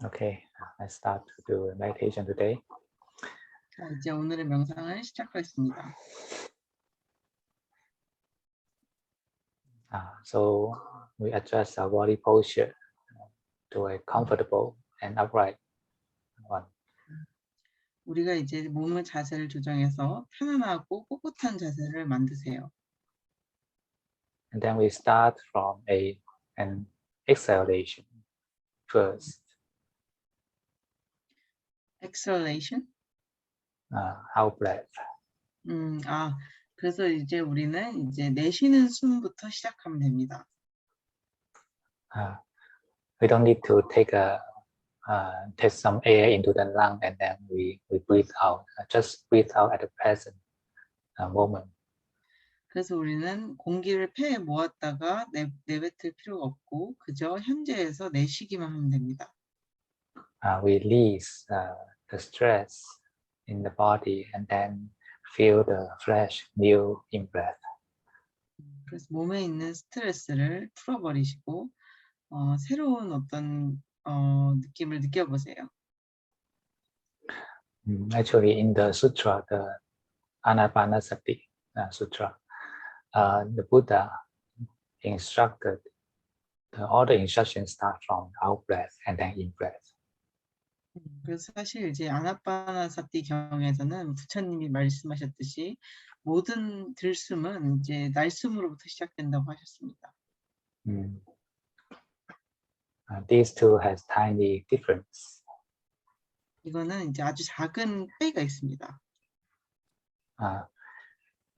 Okay, let's start to do meditation today. 자, 이제 오늘의 명상을 시작하겠습니다. So we adjust our body posture to a comfortable and upright one. 우리가 이제 몸의 자세를 조정해서 편안하고 꼿꼿한 자세를 만드세요. And then we start from an exhalation first. Exhalation? Out breath. 그래서 이제 우리는 이제 내쉬는 숨부터 시작하면 됩니다. We don't need to take some air into the lung and then we breathe out. Just breathe out at the present moment. 그래서 우리는 공기를 폐에 모았다가 내뱉을 필요가 없고 그저 현재에서 내쉬기만 하면 됩니다. Release the stress in the body and then feel the fresh new in-breath. 그래서 몸에 있는 스트레스를 풀어버리시고 새로운 어떤 느낌을 느껴보세요. Actually, in the sutra, the Anapanasati sutra, the Buddha instructed all the instructions start from out breath and then in breath. 그래서 사실 이제 아나파나사티 경에서는 부처님이 말씀하셨듯이 모든 들숨은 이제 날숨으로부터 시작된다고 하셨습니다. These two has tiny difference. 이거는 이제 아주 작은 차이가 있습니다.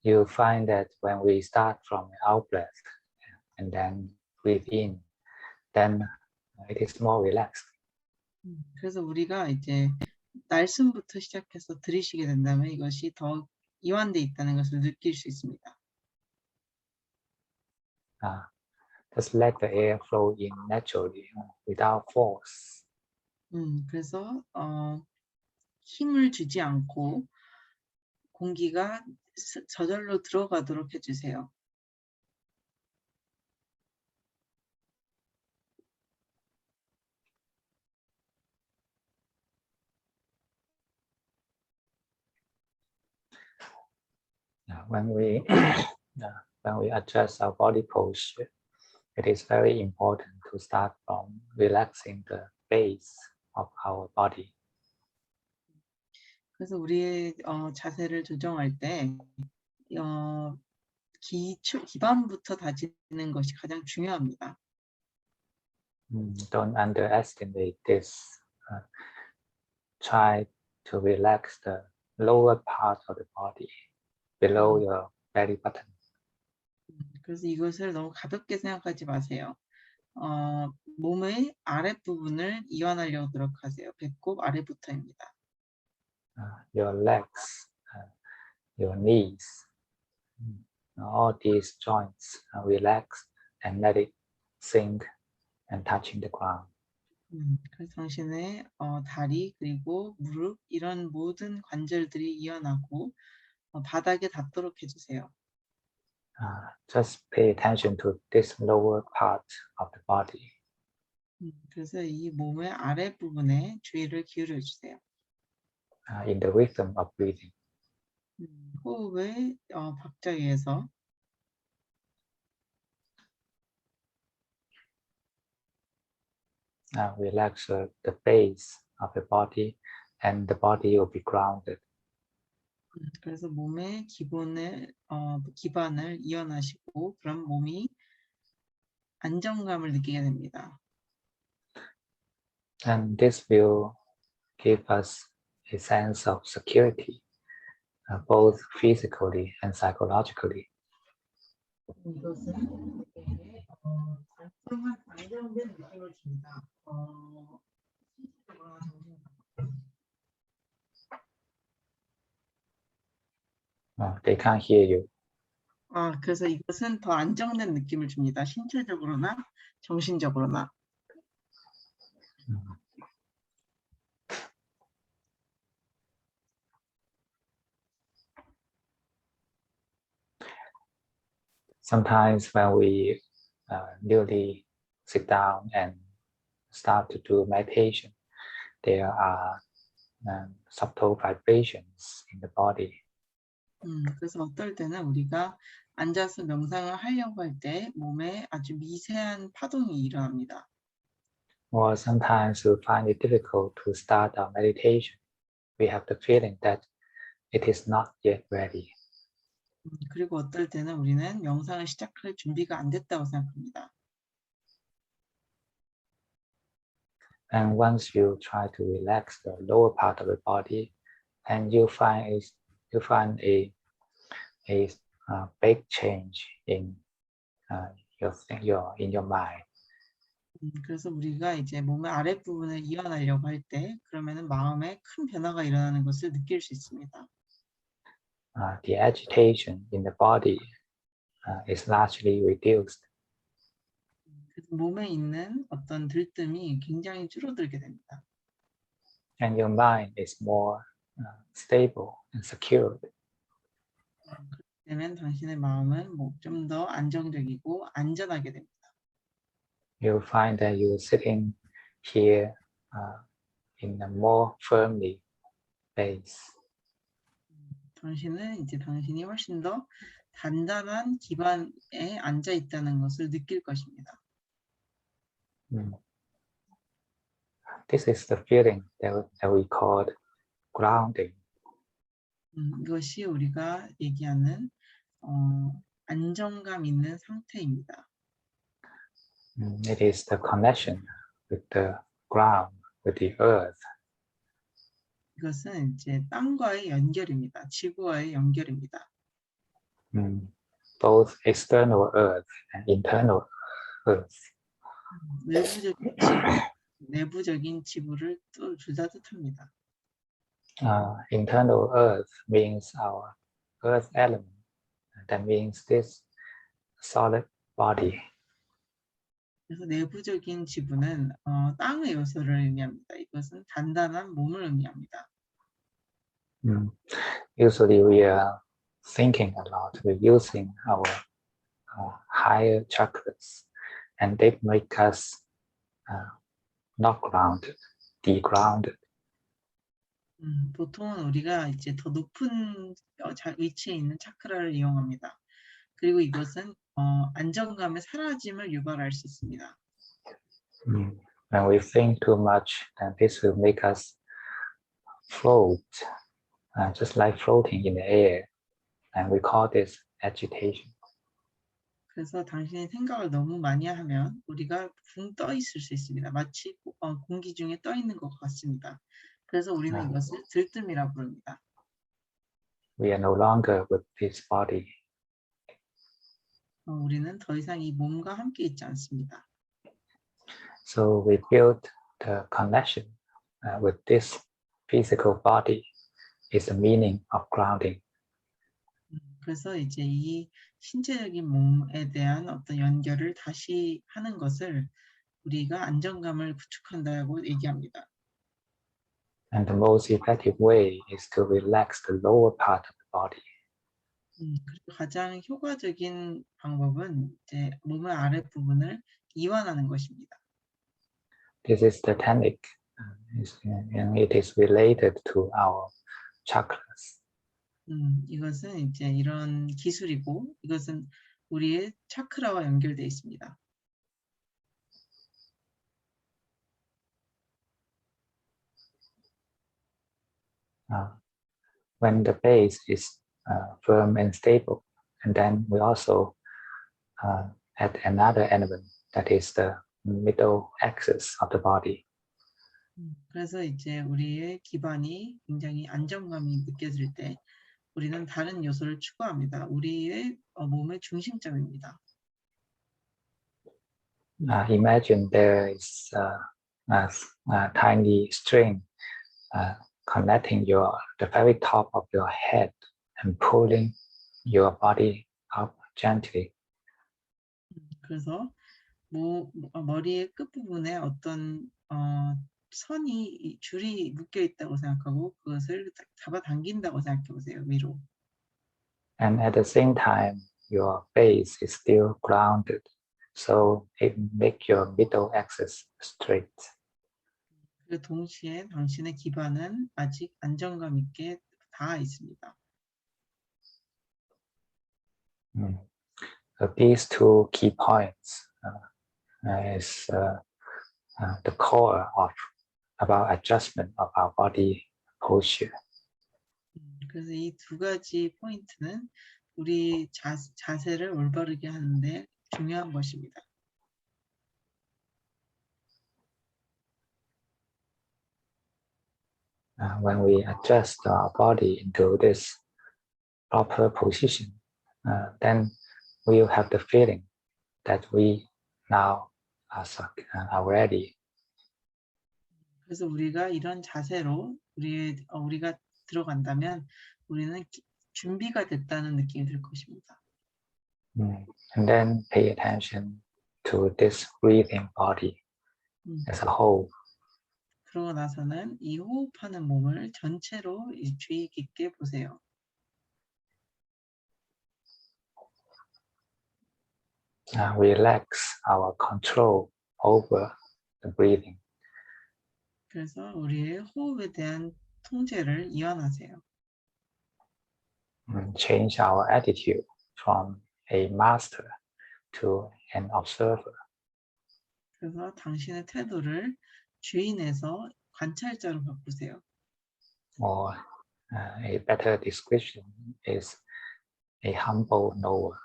You find that when we start from out breath and then breathe in, then it is more relaxed. 그래서 우리가 이제 날숨부터 시작해서 들이쉬게 된다면 이것이 더 이완돼 있다는 것을 느낄 수 있습니다. Just let the air flow in naturally without force. 그래서 힘을 주지 않고 공기가 저절로 들어가도록 해주세요. When we adjust our body posture, it is very important to start from relaxing the base of our body. 그래서 우리의 자세를 조정할 때 기반부터 다지는 것이 가장 중요합니다. Don't underestimate this. Try to relax the lower part of the body, below your belly button. 그래서 이것을 너무 가볍게 생각하지 마세요. 몸의 아랫부분을 이완하려고 노력하세요. 배꼽 아래부터입니다. Your legs, your knees, all these joints are relaxed and let it sink and touching the ground. 그래서 당신의 다리 그리고 무릎 이런 모든 관절들이 이완하고 바닥에 닿도록 해주세요. Just pay attention to this lower part of the body. 그래서 이 몸의 아랫부분에 주의를 기울여 주세요. In the rhythm of breathing. 호흡의 박자에서 relax the base of the body and the body will be grounded. 그래서 몸의 기반을 이완하시고 그럼 몸이 안정감을 느끼게 됩니다. And this will give us a sense of security, both physically and psychologically. 이것은 우리에게 안정한 안정된 느낌을 줍니다. 신체적으로나 정신적으로. They can't hear you. 그래서 이것은 더 안정된 느낌을 줍니다. 신체적으로나 정신적으로나. Sometimes when we newly sit down and start to do meditation, there are subtle vibrations in the body. 그래서 어떨 때는 우리가 앉아서 명상을 하려고 할 때 몸에 아주 미세한 파동이 일어납니다. Or sometimes we find it difficult to start our meditation. We have the feeling that it is not yet ready. 그리고 어떨 때는 우리는 명상을 시작할 준비가 안 됐다고 생각합니다. And once you try to relax the lower part of the body, and you find a big change in your mind. 그래서 우리가 이제 몸의 아랫부분을 이완하려고 할 때 그러면은 마음에 큰 변화가 일어나는 것을 느낄 수 있습니다. The agitation in the body is largely reduced. 그래서 몸에 있는 어떤 들뜸이 굉장히 줄어들게 됩니다. And your mind is more stable and secured. 그러면 당신의 마음은 좀 더 안정적이고 안전하게 됩니다. You'll find that you're sitting here in a more firmly base. 당신은 이제 당신이 훨씬 더 단단한 기반에 앉아 있다는 것을 느낄 것입니다. This is the feeling that we call grounding. 이것이 우리가 얘기하는 안정감 있는 상태입니다. It is the connection with the ground, with the earth. 이것은 이제 땅과의 연결입니다. 지구와의 연결입니다. Both external earth and internal earth. 내부적인 지구를 또 둘 다 뜻합니다. Internal earth means our earth element. That means this solid body. 그래서 내부적인 지구는 땅의 요소를 의미합니다. 이것은 단단한 몸을 의미합니다. Usually we are thinking a lot. We're using our higher chakras, and they make us not grounded, degrounded. 보통은 우리가 이제 더 높은 위치에 있는 차크라를 이용합니다. 그리고 이것은 안정감의 사라짐을 유발할 수 있습니다. When we think too much, then this will make us float, just like floating in the air, and we call this agitation. 그래서 당신이 생각을 너무 많이 하면 우리가 붕 떠 있을 수 있습니다. 마치 공기 중에 떠 있는 것 같습니다. 그래서 우리는 이것을 들뜸이라고 부릅니다. We are no longer with this body. 우리는 더 이상 이 몸과 함께 있지 않습니다. So we build the connection with this physical body is the meaning of grounding. 그래서 이제 이 신체적인 몸에 대한 어떤 연결을 다시 하는 것을 우리가 안정감을 구축한다고 얘기합니다. And the most effective way is to relax the lower part of the body. 그리고 가장 효과적인 방법은 이제 몸의 아랫부분을 이완하는 것입니다. This is the technique, and it is related to our chakras. 이것은 이제 이런 기술이고 이것은 우리의 차크라와 연결되어 있습니다. When the base is firm and stable, and then we also add another element that is the middle axis of the body. 그래서 이제 우리의 기반이 굉장히 안정감이 느껴질 때 우리는 다른 요소를 추가합니다. 우리의 몸의 중심점입니다. Imagine there is a tiny string connecting the very top of your head and pulling your body up gently. 그래서 머리의 끝부분에 어떤 줄이 묶여 있다고 생각하고 그것을 잡아당긴다고 생각해 보세요. 위로. And at the same time, your base is still grounded, so it makes your middle axis straight. 그 동시에 당신의 기반은 아직 안정감 있게 닿아 있습니다. So these two key points is the core of about adjustment of our body posture. 그래서 이 두 가지 포인트는 우리 자세를 올바르게 하는데 중요한 것입니다. When we adjust our body into this proper position, then we will have the feeling that we now are ready. 그래서 우리가 이런 자세로 우리가 들어간다면 우리는 준비가 됐다는 느낌이 들 것입니다. And then pay attention to this breathing body as a whole. 그러고 나서는 이 호흡하는 몸을 전체로 주의 깊게 보세요. Relax our control over the breathing. 그래서 우리의 호흡에 대한 통제를 이완하세요. Change our attitude from a master to an observer. 그래서 당신의 태도를 주인에서 관찰자로 바꾸세요. Or a better description is a humble knower.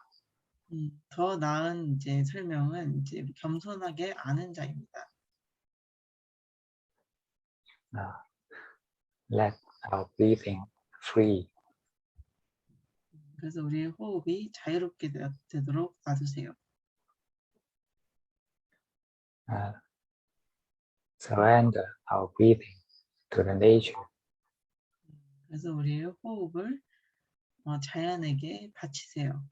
더 나은 설명은 겸손하게 아는 자입니다. Let our breathing free. 그래서 우리의 호흡이 자유롭게 되도록 놔두세요. Surrender our breathing to the nature. 그래서 우리의 호흡을 자연에게 바치세요.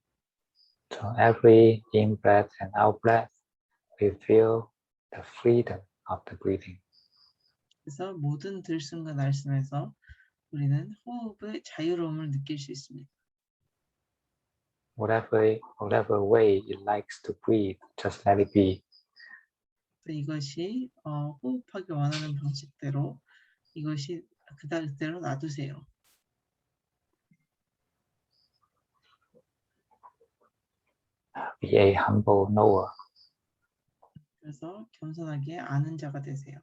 So every in breath and out breath, we feel the freedom of the breathing. 그래서 모든 들숨과 날숨에서 우리는 호흡의 자유로움을 느낄 수 있습니다. Whatever way it likes to breathe, just let it be. 이것이 호흡하기 원하는 방식대로 이것이 그대로 놔두세요. Be a humble knower. 그래서 겸손하게 아는 자가 되세요.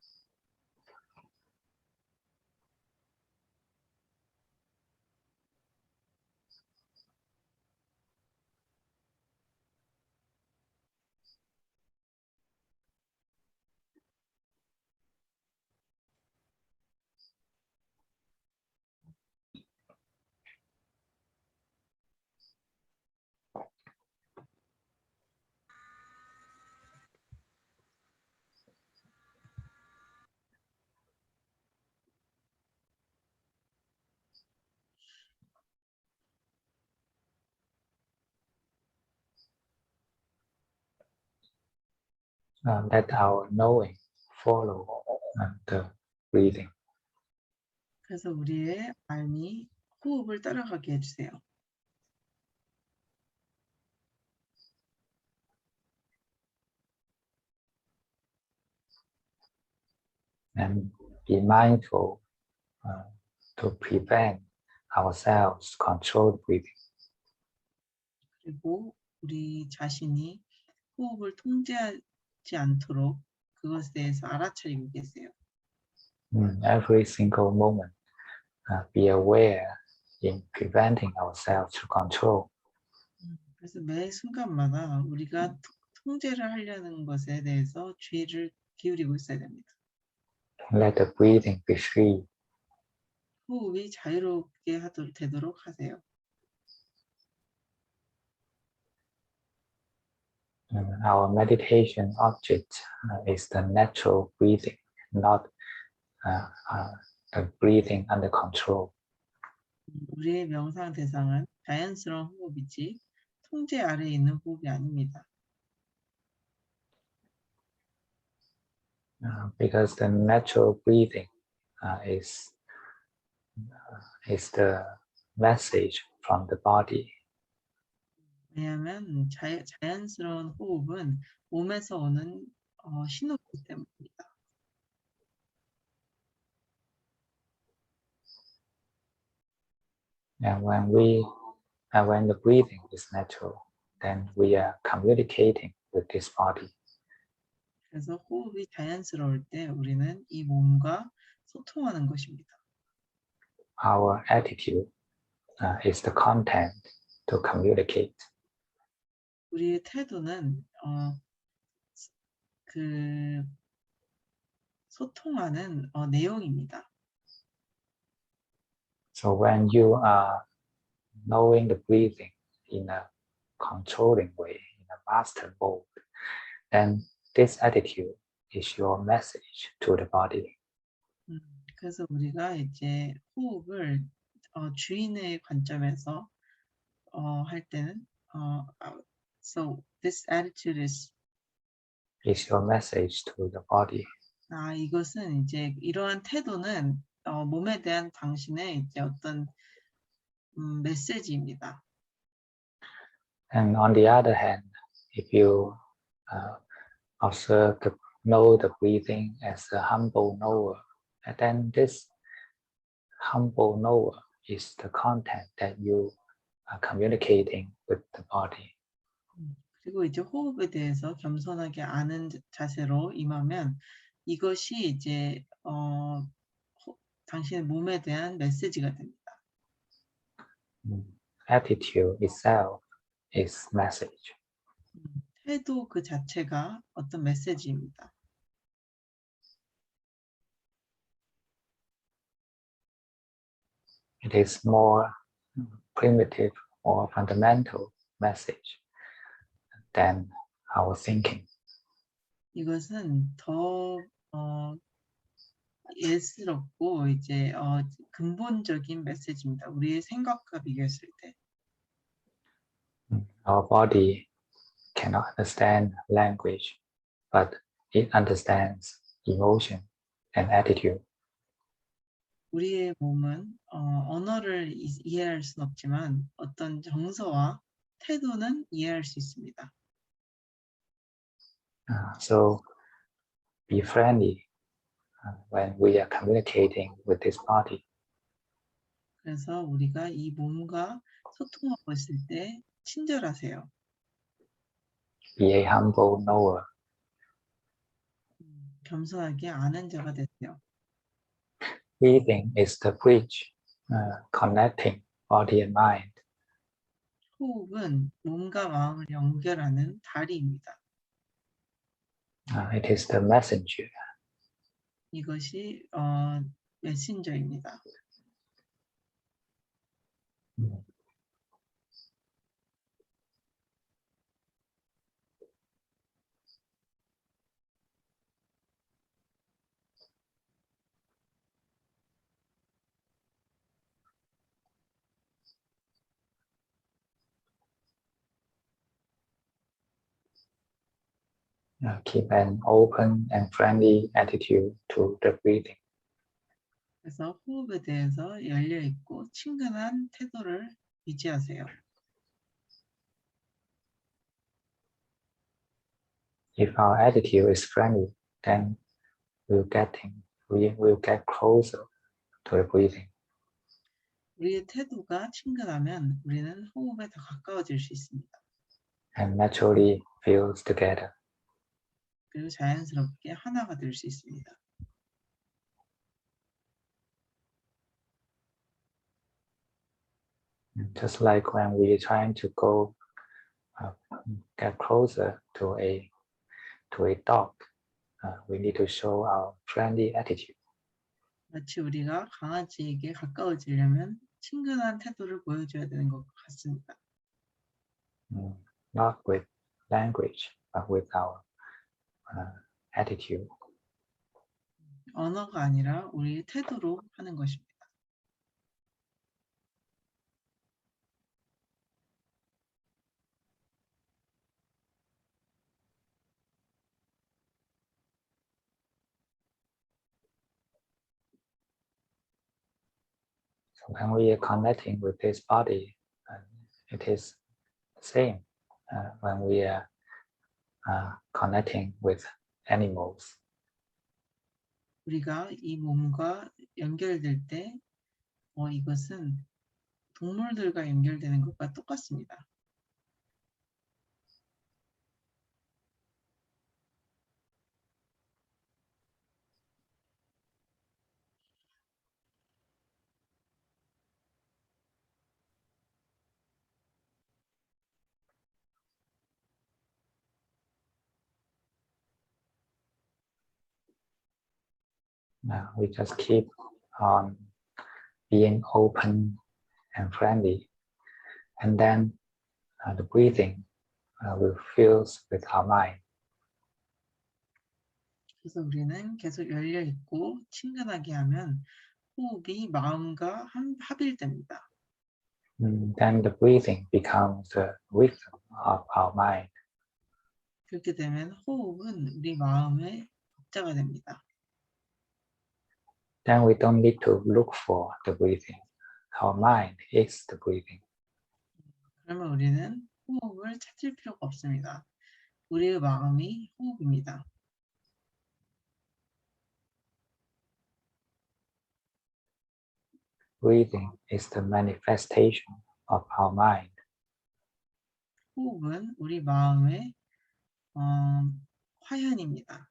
Let our knowing follow the breathing. 그래서 우리의 알미 호흡을 따라가게 해주세요. And be mindful to prevent ourselves to control breathing. 그리고 우리 자신이 호흡을 통제하지 않도록 그것에 대해서 알아차리고 계세요. Every single moment, be aware in preventing ourselves to control. 그래서 매 순간마다 우리가 통제를 하려는 것에 대해서 주의를 기울이고 있어야 됩니다. Let the breathing be free. 호흡이 자유롭게 되도록 하세요. Our meditation object is the natural breathing, not the breathing under control. 우리의 명상 대상은 자연스러운 호흡이지 통제 아래에 있는 호흡이 아닙니다. Because the natural breathing is the message from the body. 왜냐하면 자연스러운 호흡은 몸에서 오는 신호이기 때문입니다. And when the breathing is natural, then we are communicating with this body. 그래서 호흡이 자연스러울 때 우리는 이 몸과 소통하는 것입니다. Our attitude is the content to communicate. 우리의 태도는 그 소통하는 내용입니다. So when you are knowing the breathing in a controlling way, in a master mode, then this attitude is your message to the body. 그래서 우리가 이제 호흡을 주인의 관점에서 할 때는 so this attitude is your message to the body. 이것은 이제 이러한 태도는 몸에 대한 당신의 이제 어떤 메시지입니다. And on the other hand, if you observe know the breathing as a humble knower, and then this humble knower is the content that you are communicating with the body. 그리고 이제 호흡에 대해서 겸손하게 아는 자세로 임하면 이것이 이제 당신의 몸에 대한 메시지가 됩니다. Attitude itself is message. 태도 그 자체가 어떤 메시지입니다. It is more primitive or fundamental message than our thinking. 이것은 더 예스럽고 이제 근본적인 메시지입니다. 우리의 생각과 비교했을 때. Our body cannot understand language, but it understands emotion and attitude. 우리의 몸은 언어를 이해할 수는 없지만 어떤 정서와 태도는 이해할 수 있습니다. So be friendly when we are communicating with this body. 그래서 우리가 이 몸과 소통하고 있을 때 친절하세요. Be a humble knower. 겸손하게 아는 자가 되세요. Breathing is the bridge connecting body and mind. 호흡은 몸과 마음을 연결하는 다리입니다. It is the messenger. 이것이 메신저입니다. Keep an open and friendly attitude to the breathing. 그래서 호흡에 대해서 열려 있고 친근한 태도를 유지하세요. If our attitude is friendly, then we will get closer to the breathing. 우리의 태도가 친근하면 우리는 호흡에 더 가까워질 수 있습니다. And naturally feels together. 그리고 자연스럽게 하나가 될 수 있습니다. Just like when we are trying to get closer to a dog, we need to show our friendly attitude. 마치 우리가 강아지에게 가까워지려면 친근한 태도를 보여줘야 되는 것 같습니다. Not with language, but with our attitude. 언어가 아니라 우리의 태도로 하는 것입니다. So when we are connecting with this body, it is the same when we are connecting with animals. 우리가 이 몸과 연결될 때 이것은 동물들과 연결되는 것과 똑같습니다. We just keep on being open and friendly, and then the breathing will fill with our mind. 그래서 우리는 계속 열려 있고 친근하게 하면 호흡이 마음과 합일됩니다. Then the breathing becomes the rhythm of our mind. 그렇게 되면 호흡은 우리 마음의 박자가 됩니다. Then we don't need to look for the breathing. Our mind is the breathing. 그러면 우리는 호흡을 찾을 필요가 없습니다. 우리의 마음이 호흡입니다. Breathing is the manifestation of our mind. 호흡은 우리 마음의 화현입니다.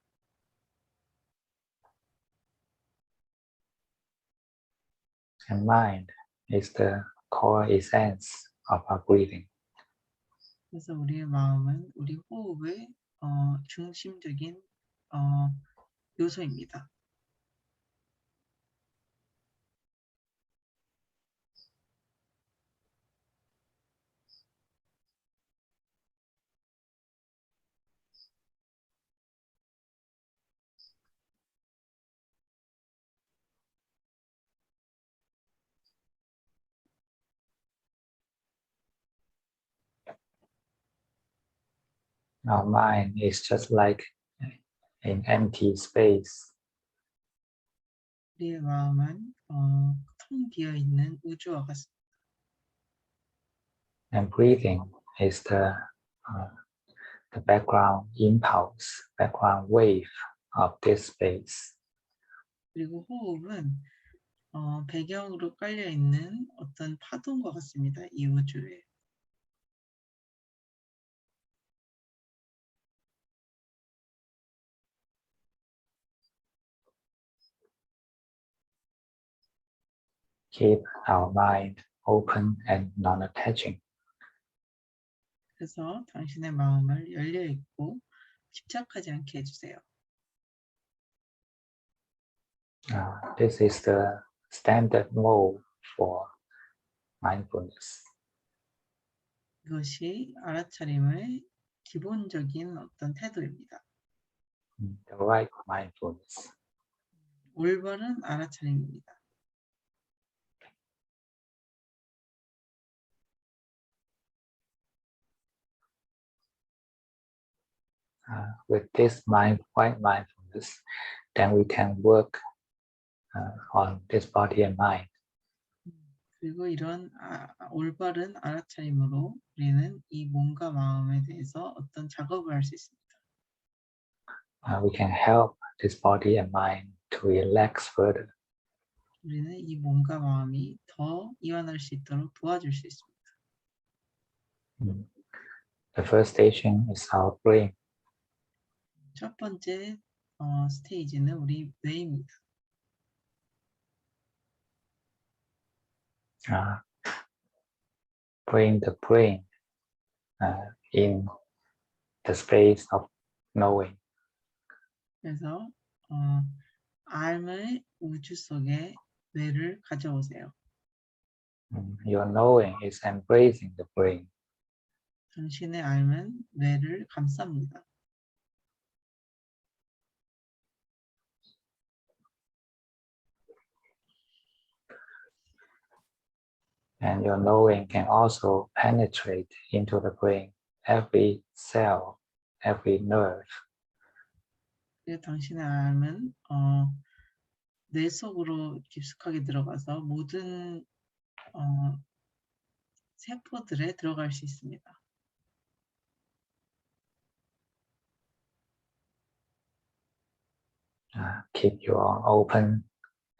And mind is the core essence of our breathing. 그래서 우리의 마음은 우리 호흡의 중심적인 요소입니다. Our mind is just like an empty space. 우리의 마음은 텅 비어 있는 우주와 같습니다. And breathing is the background impulse, background wave of this space. 그리고 호흡은 배경으로 깔려 있는 어떤 파도인 것 같습니다. 이 우주에. Keep our mind open and non-attaching. 그래서 당신의 마음을 열려 있고 집착하지 않게 해주세요. This is the standard mode for mindfulness. 이것이 알아차림의 기본적인 어떤 태도입니다. The right mindfulness. 올바른 알아차림입니다. With this right mindfulness, then we can work on this body and mind. 그리고 이런 올바른 알아차림으로 우리는 이 몸과 마음에 대해서 어떤 작업을 할 수 있습니다. We can help this body and mind to relax further. 우리는 이 몸과 마음이 더 이완할 수 있도록 도와줄 수 있습니다. The first station is our brain. 첫 번째 스테이지는 우리 뇌입니다. Bring the brain in the space of knowing. 그래서 알의 우주 속에 뇌를 가져오세요. Your knowing is embracing the brain. 당신의 알은 뇌를 감쌉니다. And your knowing can also penetrate into the brain, every cell, every nerve. 당신의 알은 뇌 속으로 깊숙하게 들어가서 모든 세포들에 들어갈 수 있습니다. Keep your open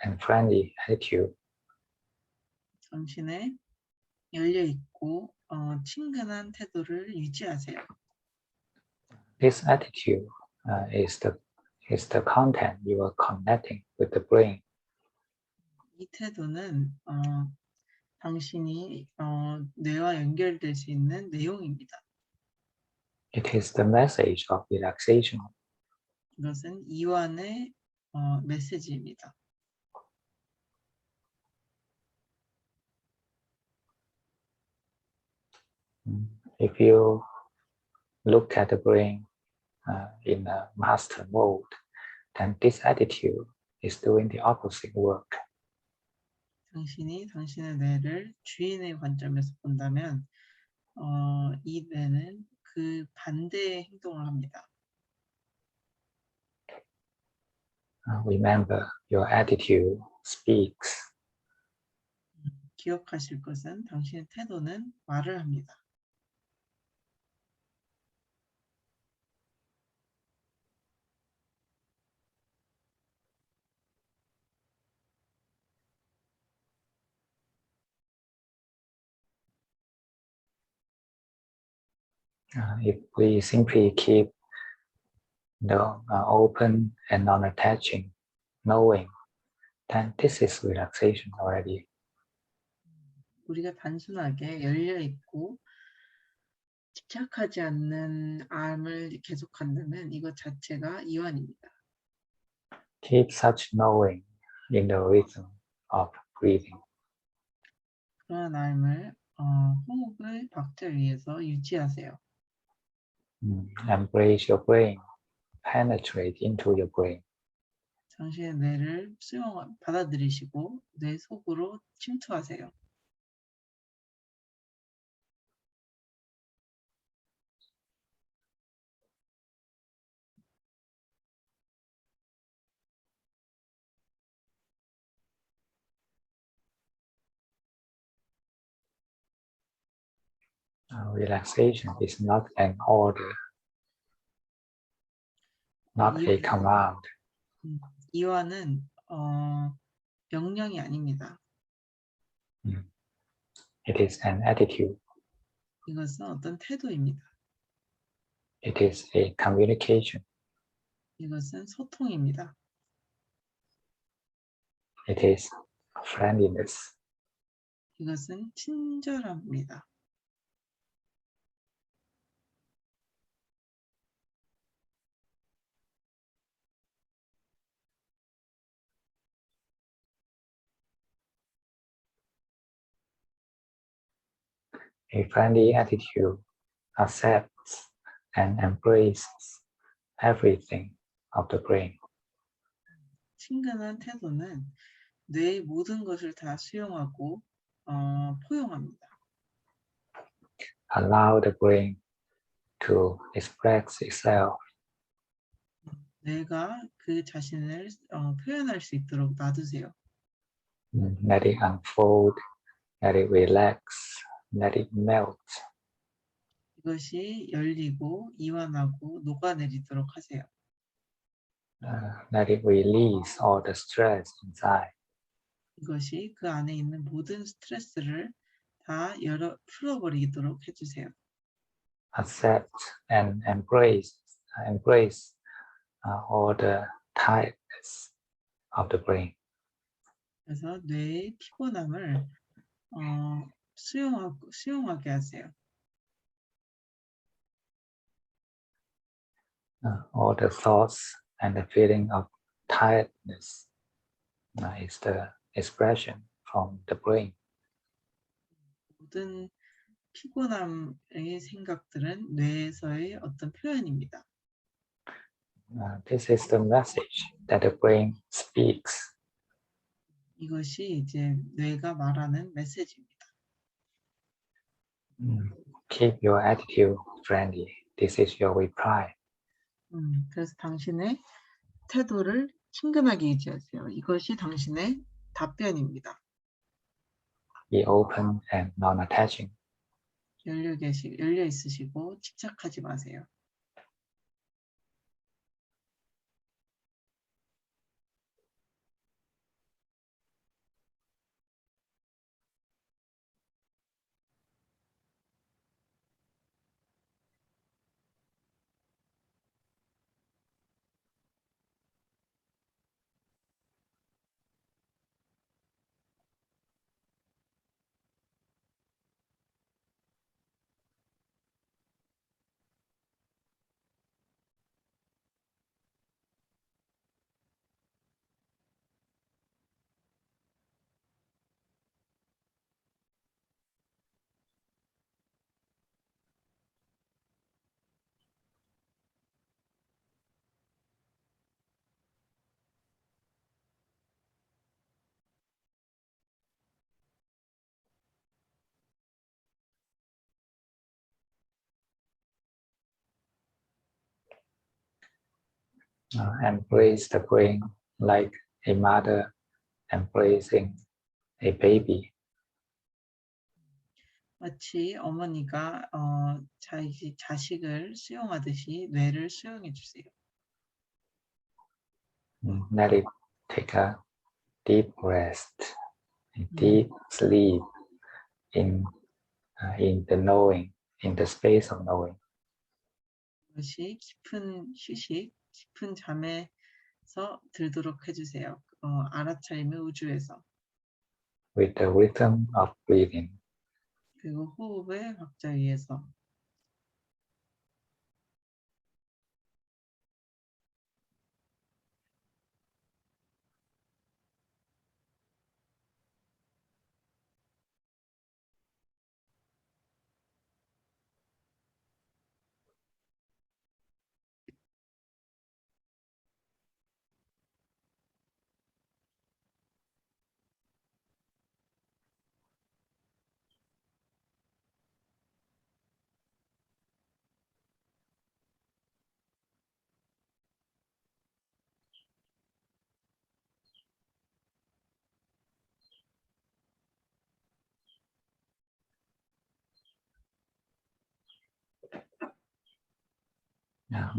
and friendly attitude. 당신의 열려 있고 친근한 태도를 유지하세요. This attitude is the content you are connecting with the brain. 이 태도는 당신이 뇌와 연결될 수 있는 내용입니다. It is the message of relaxation. 이것은 이완의 메시지입니다. If you look at the brain in a master mode, then this attitude is doing the opposite work. 당신이 당신의 뇌를 주인의 관점에서 본다면 이 뇌는 그 반대의 행동을 합니다. Remember, your attitude speaks. 기억하실 것은 당신의 태도는 말을 합니다. If we simply keep the open and non-attaching knowing, then this is relaxation already. 우리가 단순하게 열려 있고 집착하지 않는 암을 계속한다면 이것 자체가 이완입니다. Keep such knowing in the rhythm of breathing. 그러한 암을 호흡의 박자 위에서 유지하세요. Embrace your brain, penetrate into your brain. 당신의 뇌를 받아들이시고 뇌 속으로 침투하세요. Relaxation is not an order, not a command. 이완은 명령이 아닙니다. It is an attitude. 이것은 어떤 태도입니다. It is a communication. 이것은 소통입니다. It is friendliness. 이것은 친절합니다. A friendly attitude accepts and embraces everything of the brain. 친근한 태도는 뇌의 모든 것을 다 수용하고 포용합니다. Allow the brain to express itself. 뇌가 그 자신을 표현할 수 있도록 놔두세요. Let it unfold, let it relax, let it melt. 이것이 열리고 이완하고 녹아내리도록 하세요. Let it release all the stress inside. 이것이 그 안에 있는 모든 스트레스를 다 풀어버리도록 해주세요. Accept and embrace all the tiredness of the brain. 그래서 뇌의 피곤함을 수용하게 하세요. All the thoughts and the feeling of tiredness is the expression from the brain. 모든 피곤함의 생각들은 뇌에서의 어떤 표현입니다. This is the message that the brain speaks. 이것이 이제 뇌가 말하는 메시지입니다. Keep your attitude friendly. This is your reply. 그래서 당신의 태도를 친근하게 유지하세요. 이것이 당신의 답변입니다. Be open and non-attaching. 열려 있으시고 집착하지 마세요. embrace the brain like a mother embracing a baby. 마치 어머니가 자식을 수용하듯이 뇌를 수용해 주세요. Let it take a deep rest, a deep sleep in the knowing, in the space of knowing. 그것이 깊은 휴식, 깊은 잠에서 들도록 해주세요. 알아차림의 우주에서. With the rhythm of breathing. 그리고 호흡의 박자 위에서.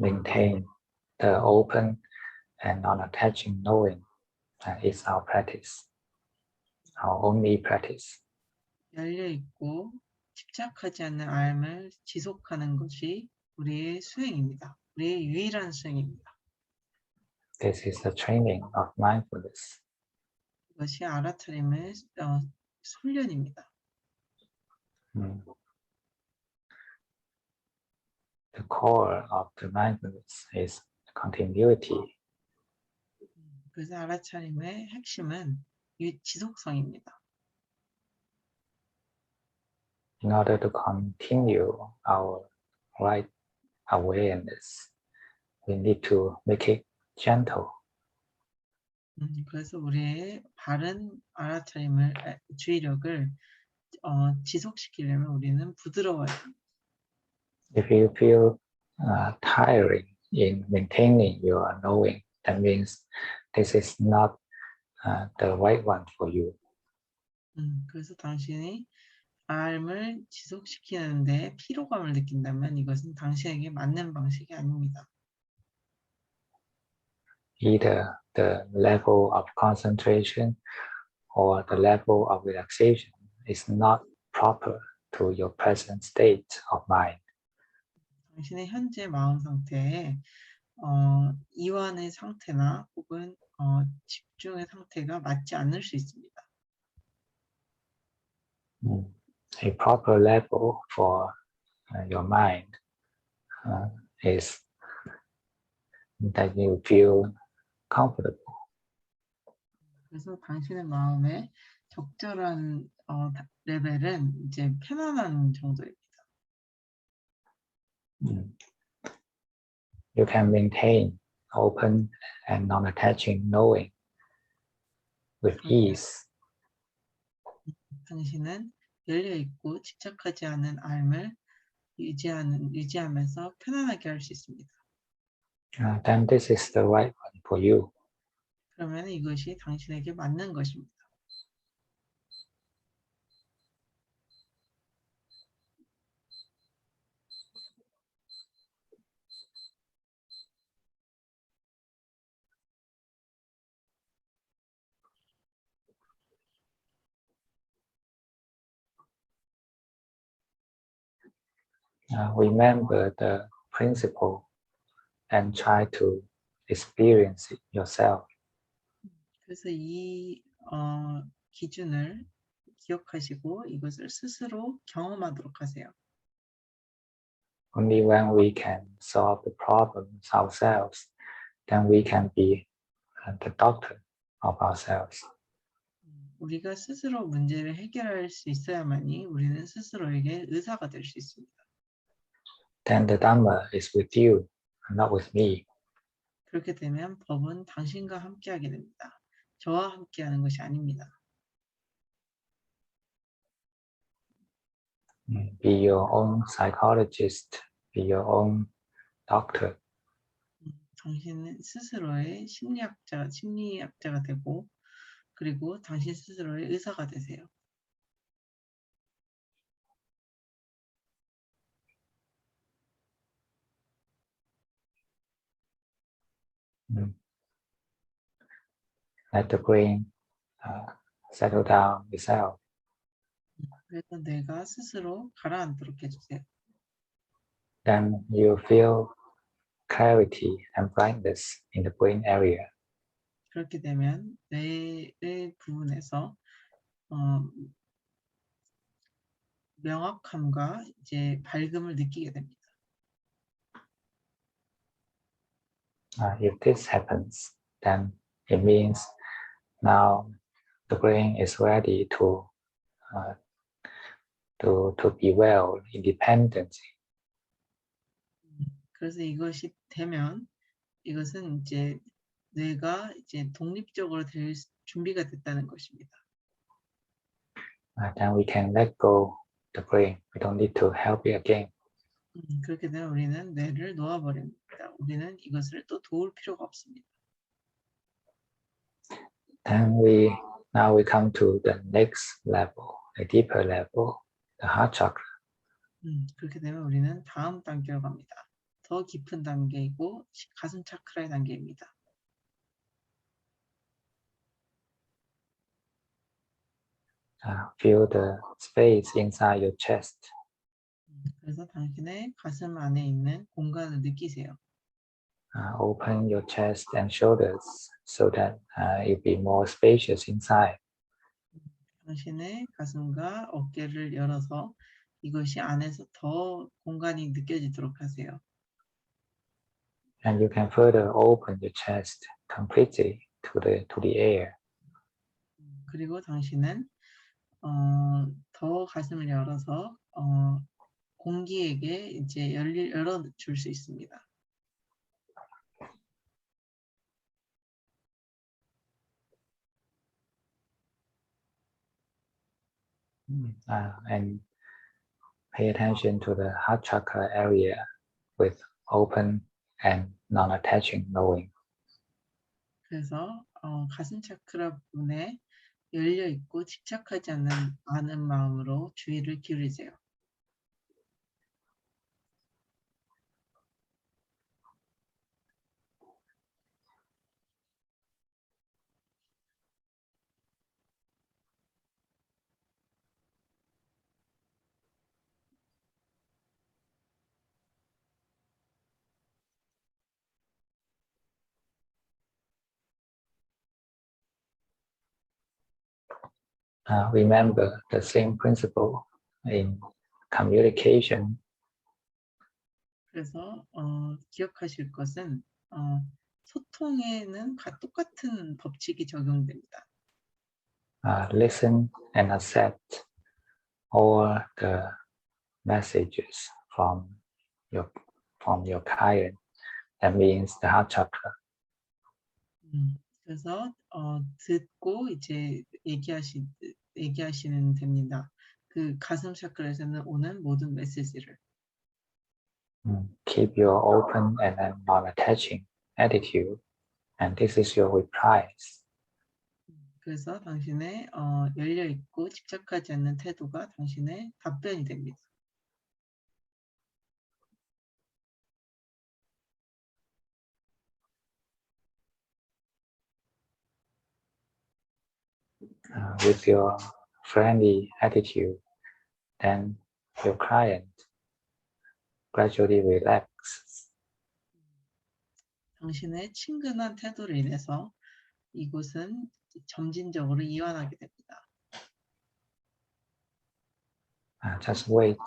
Maintain the open and non-attaching knowing is our practice, our only practice. 열려있고 집착하지 않는 알을 지속하는 것이 우리의 수행입니다. 우리의 유일한 수행입니다. This is the training of mindfulness. 이것이 알아차림의 훈련입니다. The core of the mindfulness is continuity. 그래서 알아차림의 핵심은 지속성입니다. In order to continue our right awareness, we need to make it gentle. 그래서 우리의 바른 알아차림을 주의력을 지속시키려면 우리는 부드러워야 합니다. If you feel tiring in maintaining your knowing, that means this is not the right one for you. 그래서 당신이 알을 지속시키는데 피로감을 느낀다면 이것은 당신에게 맞는 방식이 아닙니다. Either the level of concentration or the level of relaxation is not proper to your present state of mind. 당신의 현재 마음 상태에 이완의 상태나 혹은 집중의 상태가 맞지 않을 수 있습니다. A proper level for your mind is that you feel comfortable. 그래서 당신의 마음의 적절한 레벨은 이제 편안한 정도입니다. You can maintain open and non-attaching knowing with ease. 당신은 열려 있고 집착하지 않은 알을 유지하면서 편안하게 할 수 있습니다. Then this is the right one for you. 그러면 이것이 당신에게 맞는 것입니다. Remember the principle and try to experience it yourself. 그래서 이 기준을 기억하시고 이것을 스스로 경험하도록 하세요. Only when we can solve the problems ourselves, then we can be the doctor of ourselves. 우리가 스스로 문제를 해결할 수 있어야만이 우리는 스스로에게 의사가 될 수 있습니다. Then the Dhamma is with you, not with me. 그렇게 되면 법은 당신과 함께하게 됩니다. 저와 함께하는 것이 아닙니다. Be your own psychologist, be your own doctor. 당신 스스로의 심리학자가 되고, 그리고 당신 스스로의 의사가 되세요. Let the brain settle down itself. 그래서 뇌가 스스로 가라앉도록 해주세요. Then you feel clarity and brightness in the brain area. 그렇게 되면 뇌의 부분에서 명확함과 이제 밝음을 느끼게 됩니다. If this happens, then it means now the brain is ready to be well independently. 그래서 이것이 되면 이것은 이제 뇌가 이제 독립적으로 될 준비가 됐다는 것입니다. Then we can let go the brain. We don't need to help it again. 그렇게 되면 우리는 뇌를 놓아버립니다. 우리는 이것을 또 도울 필요가 없습니다. Then now we come to the next level, a deeper level, the heart chakra. 그렇게 되면 우리는 다음 단계로 갑니다. 더 깊은 단계이고 가슴 차크라의 단계입니다. Feel the space inside your chest. 그래서 당신의 가슴 안에 있는 공간을 느끼세요. Open your chest and shoulders so that it be more spacious inside. 당신의 가슴과 어깨를 열어서 이것이 안에서 더 공간이 느껴지도록 하세요. And you can further open your chest completely to the air. 그리고 당신은 더 가슴을 열어서 공기에게 이제 열어줄 수 있습니다. And pay attention to the heart chakra area with open and non-attaching knowing. 그래서 가슴 차크라 부분에 열려 있고 집착하지 않은 마음으로 주의를 기울이세요. Remember the same principle in communication. 그래서 기억하실 것은 소통에는 똑같은 법칙이 적용됩니다. Listen and accept all the messages from your client. That means the heart chakra. 그래서 듣고 이제 얘기하시는 됩니다. 그 가슴 차크라에서는 오는 모든 메시지를. Keep your open and non-attaching attitude, and this is your reprise. 그래서 당신의 열려 있고 집착하지 않는 태도가 당신의 답변이 됩니다. With your friendly attitude, then your client gradually relaxes. 당신의 친근한 태도로 인해서 이곳은 점진적으로 이완하게 됩니다. Just wait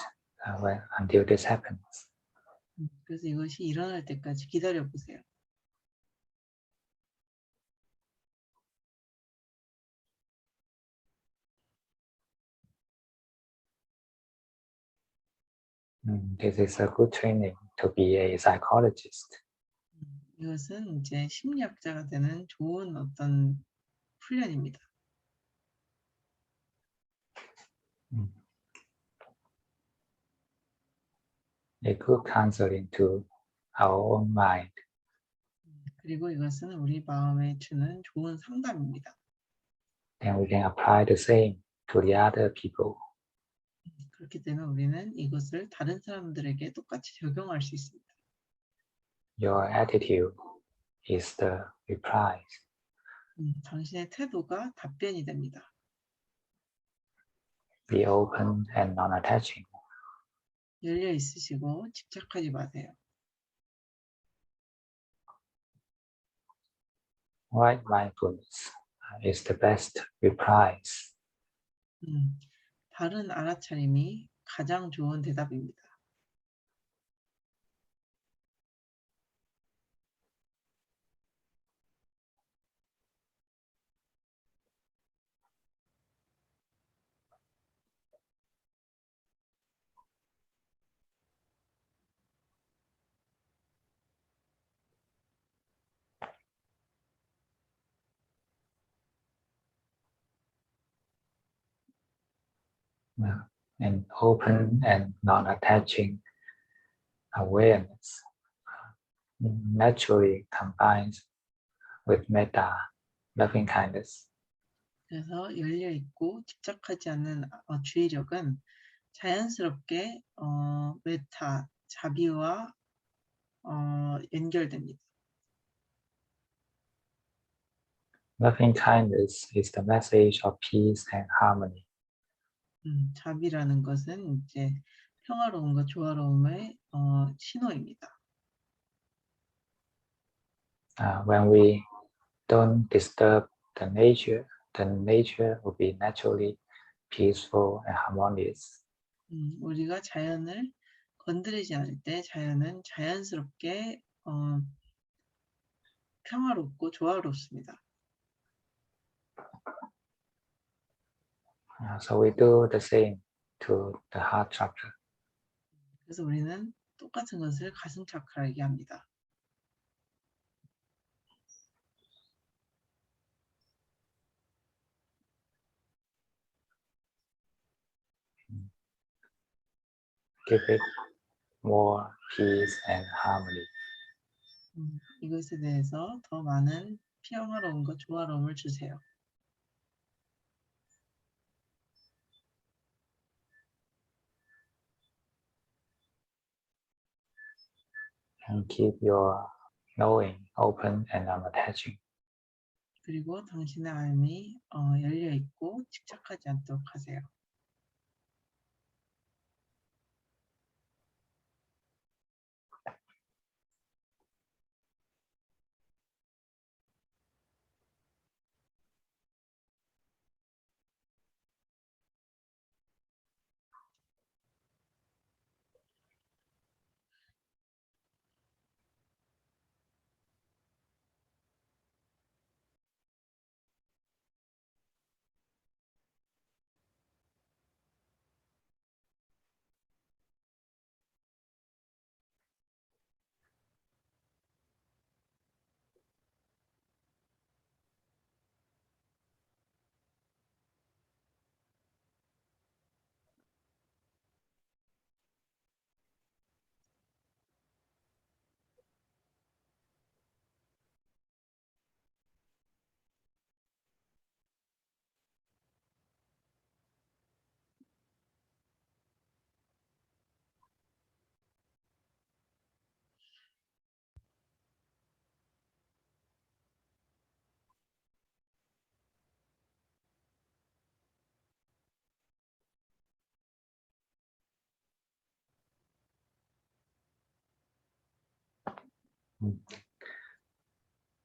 until this happens. 그래서 이것이 일어날 때까지 기다려 보세요. This is a good training to be a psychologist. 이것은 이제 심리학자가 되는 좋은 어떤 훈련입니다. A good counseling to our own mind. 그리고 이것은 우리 마음에 주는 좋은 상담입니다. Then we can apply the same to the other people. 그렇기 때문에 우리는 이것을 다른 사람들에게 똑같이 적용할 수 있습니다. Your attitude is the reply. 당신의 태도가 답변이 됩니다. Be open and non-attaching. 열려 있으시고 집착하지 마세요. Right mindfulness is the best replies. 바른 알아차림이 가장 좋은 대답입니다. And open and non-attaching awareness naturally combines with metta, loving kindness. 그래서 열려 있고 집착하지 않는 주의력은 자연스럽게 메타, 자비와 연결됩니다. Loving kindness is the message of peace and harmony. 자비라는 것은 이제 평화로움과 조화로움의 신호입니다. When we don't disturb the nature will be naturally peaceful and harmonious. 우리가 자연을 건드리지 않을 때 자연은 자연스럽게 평화롭고 조화롭습니다. So we do the same to the heart chakra. 그래서 우리는 똑같은 것을 가슴 차크라에게 합니다. Give it more peace and harmony. 이것에 대해서 더 많은 평화로움과 조화로움을 주세요. And keep your knowing open and unattaching. 그리고 당신의 마음이 열려 있고 집착하지 않도록 하세요.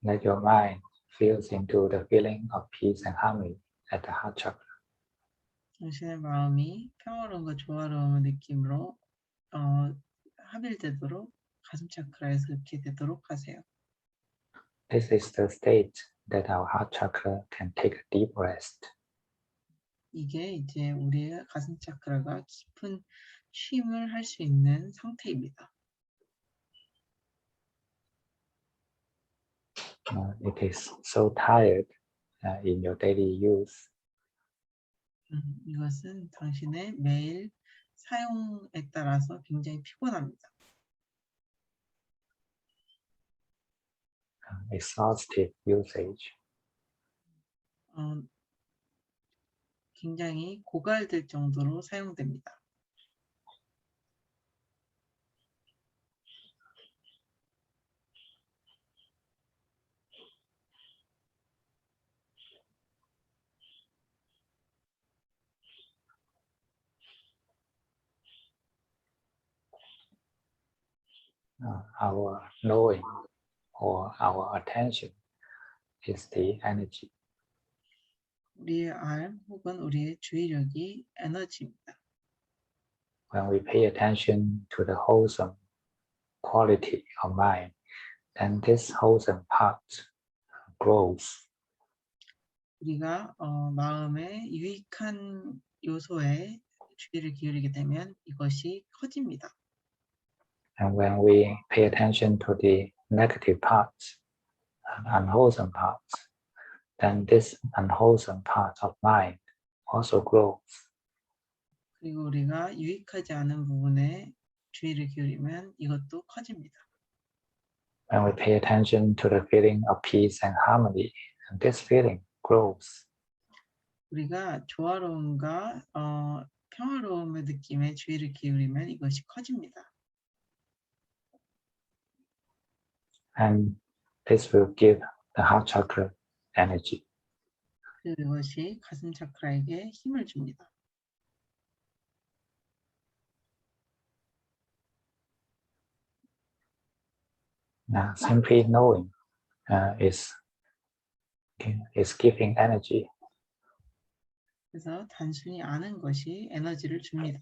Let your mind feel into the feeling of peace and harmony at the heart chakra. 당신의 마음이 평화로움과 조화로움을 느낌으로 합일되도록 가슴 차크라에서 그렇게 되도록 하세요. This is the state that our heart chakra can take a deep rest. 이게 이제 우리의 가슴 차크라가 깊은 쉼을 할 수 있는 상태입니다. It is so tired in your daily use. 이것은 당신의 매일 사용에 따라서 굉장히 피곤합니다. exhaustive usage. 굉장히 고갈될 정도로 사용됩니다. Our knowing or our attention is the energy. 우리의 알 혹은 우리의 주의력이 에너지입니다. When we pay attention to the wholesome quality of mind, then this wholesome part grows. 우리가 마음의 유익한 요소에 주의를 기울이게 되면 이것이 커집니다. And when we pay attention to the negative parts, unwholesome parts, then this unwholesome part of mind also grows. 그리고 우리가 유익하지 않은 부분에 주의를 기울이면 이것도 커집니다. When we pay attention to the feeling of peace and harmony, and this feeling grows. 우리가 조화로움과 평화로움의 느낌에 주의를 기울이면 이것이 커집니다. And this will give the heart chakra energy. 그것이 가슴 차크라에게 힘을 줍니다. Now, simply knowing is giving energy. 그래서 단순히 아는 것이 에너지를 줍니다.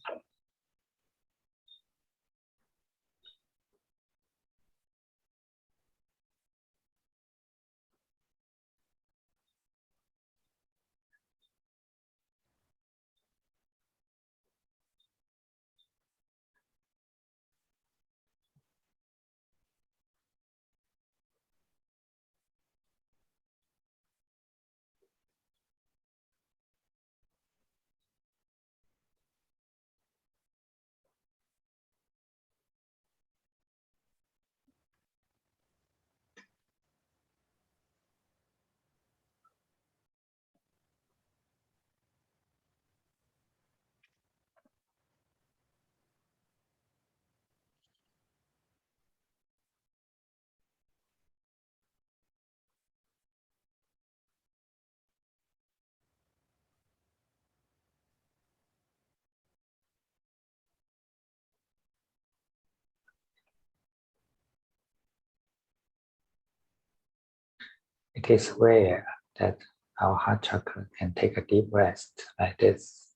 It is rare that our heart chakra can take a deep rest like this.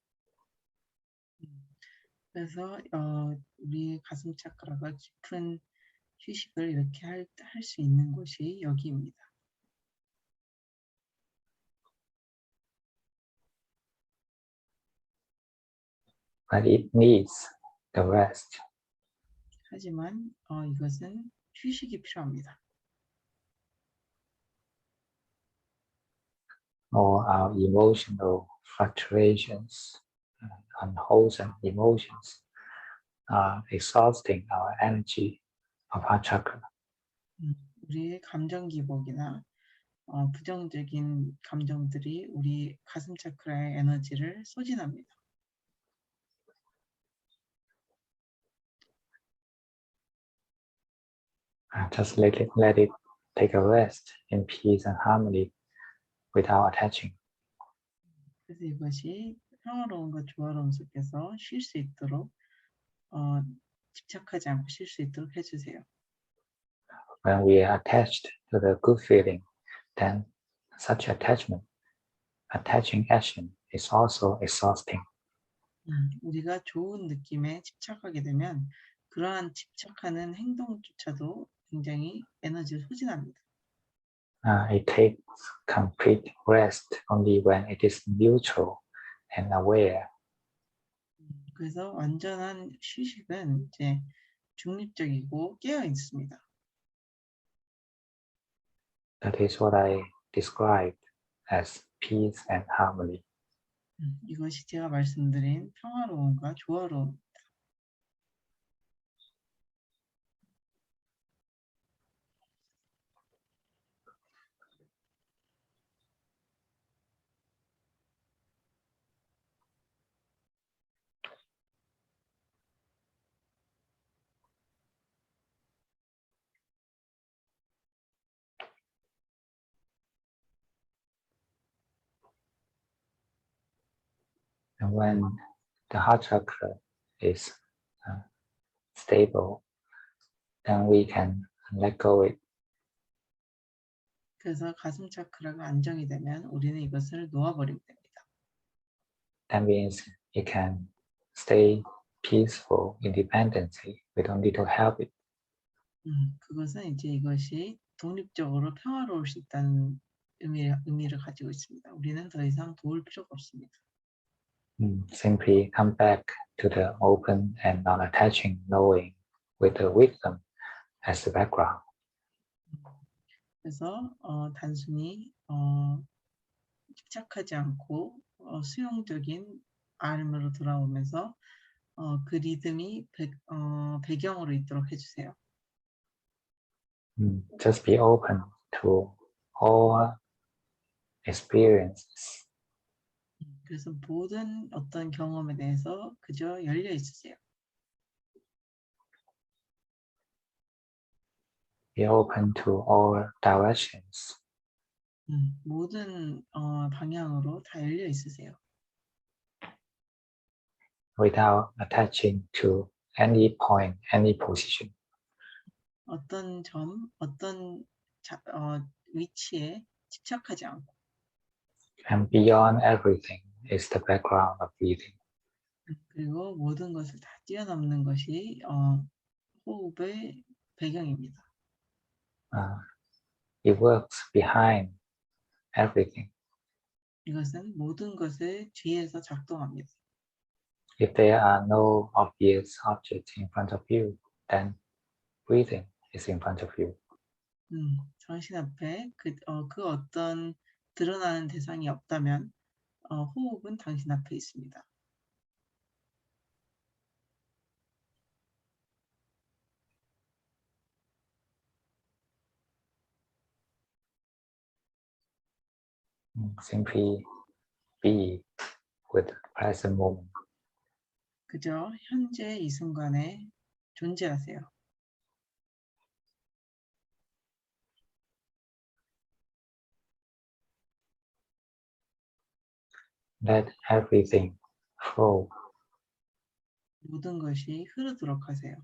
그래서 우리 가슴 차크라가 깊은 휴식을 이렇게 할 수 있는 곳이 여기입니다. But it needs the rest. 하지만 이것은 휴식이 필요합니다. Or our emotional fluctuations, unwholesome emotions are exhausting our energy of heart chakra. 우리의 감정 기복이나 부정적인 감정들이 우리 가슴 차크라의 에너지를 소진합니다. Just let it take a rest in peace and harmony without attaching. 그래서 이것이 평화로움과 조화로움 속에서 쉴 수 있도록 집착하지 않고 쉴 수 있도록 해주세요. When we are attached to the good feeling, then such attaching action is also exhausting. 우리가 좋은 느낌에 집착하게 되면 그러한 집착하는 행동조차도 굉장히 에너지를 소진합니다. It takes complete rest only when it is neutral and aware. 그래서 완전한 휴식은 이제 중립적이고 깨어 있습니다. That is what I described as peace and harmony. 이것이 제가 말씀드린 평화로움과 조화로움. And when the heart chakra is stable, then we can let go it. 그래서 가슴 차크라가 안정이 되면 우리는 이것을 놓아버리게 됩니다. That means it can stay peaceful independently. We don't need to help it. 그것은 이제 이것이 독립적으로 평화로울 수 있다는 의미를 가지고 있습니다. 우리는 더 이상 도울 필요가 없습니다. Simply come back to the open and non-attaching knowing with the wisdom as the background. 그래서 단순히 집착하지 않고 수용적인 알음으로 돌아오면서 그 리듬이 배경으로 있도록 해주세요. Just be open to all experiences. 그래서 모든 어떤 경험에 대해서 그저 열려 있으세요. Be open to all directions. 모든 방향으로 다 열려 있으세요. Without attaching to any point, any position. 어떤 점, 어떤 위치에 집착하지 않고. And beyond everything is the background of breathing. 그리고 모든 것을 다 뛰어넘는 것이 호흡의 배경입니다. It works behind everything. 이것은 모든 것의 뒤에서 작동합니다. If there are no obvious objects in front of you, then breathing is in front of you. 당신 앞에 그 어떤 드러나는 대상이 없다면 호흡은 당신 앞에 있습니다. Simply be with the present moment. 그저 현재 이 순간에 존재하세요. Let everything flow. 모든 것이 흐르도록 하세요.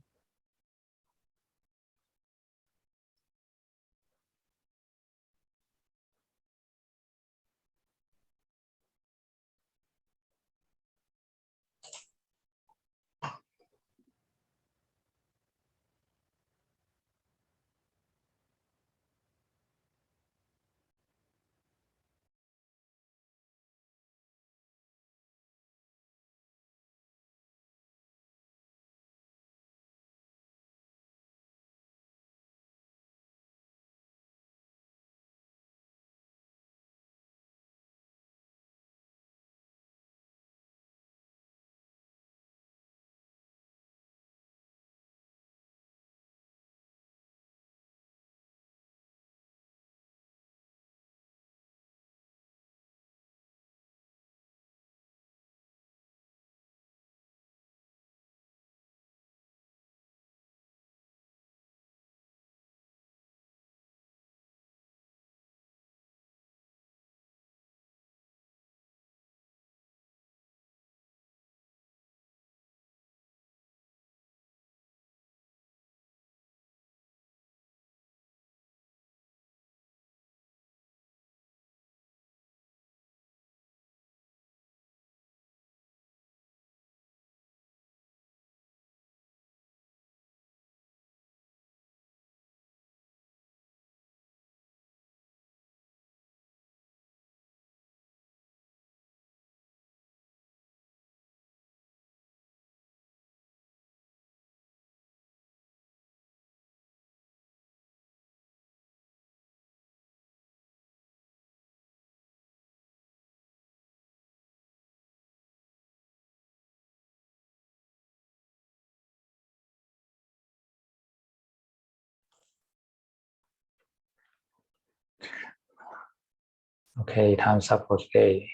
Okay, time's up for today.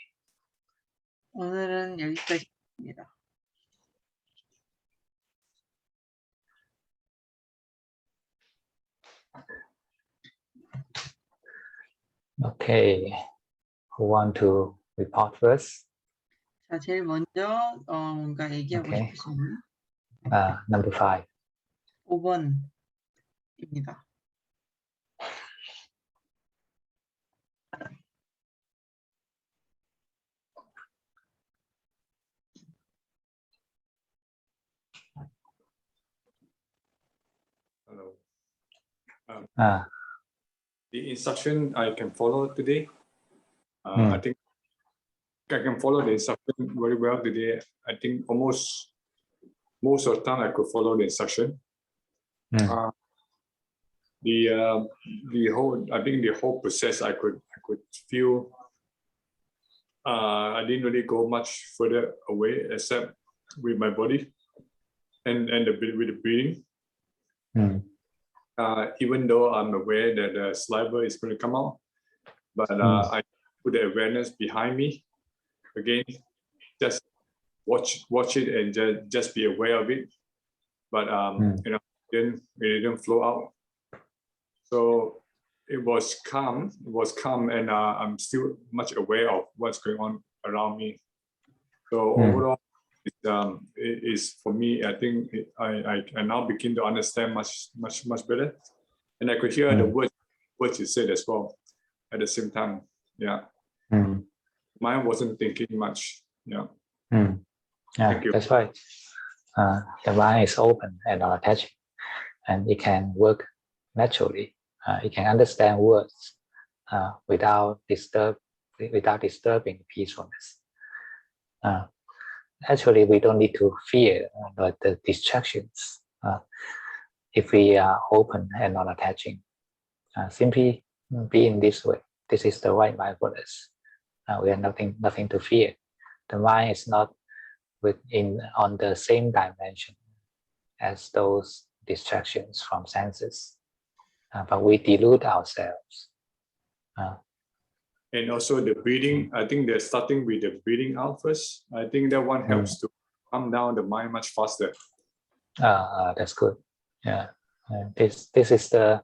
오늘은 여기까지입니다. Okay, who want to report first? 자, 제일 먼저 뭔가 얘기하고 Okay. 싶으신 분 Number 5. 5번입니다. Hello. Uh, The instruction I can follow today. Mm. I think I can follow the instruction very well today. I think almost most of the time I could follow the instruction. mm, The whole I think the whole process I could feel. I didn't really go much further away except with my body and with the breathing. mm, Even though I'm aware that the saliva is going to come out, but I put the awareness behind me. Again, just watch it and just be aware of it. But you know, it didn't flow out. So it was calm. It was calm, and I'm still much aware of what's going on around me. So overall, it is for me. I think I now begin to understand much better, and I could hear the words you said as well at the same time. Yeah, mine wasn't thinking much. Yeah. Yeah, Thank you. that's right. The mind is open and not attaching, and it can work naturally. It can understand words without disturbing peacefulness. Actually, we don't need to fear the distractions if we are open and not attaching. Simply be in this way. This is the right mindfulness. We have nothing to fear. The mind is not on the same dimension as those distractions from senses, but we delude ourselves. And also the breathing, I think they're starting with the breathing out first. I think that one helps to calm down the mind much faster. That's good. Yeah, this is the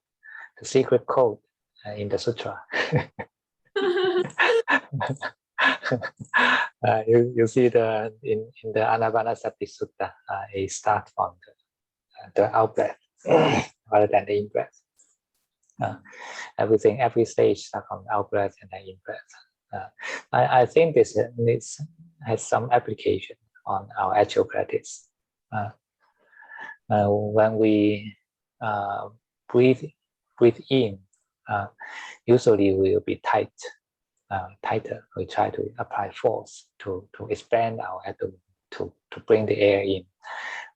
secret code in the sutra. You see in the Anapanasati Sutta, it starts from the out breath rather than the in breath. Every stage starts from out breath and then in breath. I think this has some application on our actual practice. When we breathe in, usually we will be tighter. We try to apply force to expand our abdomen to bring the air in.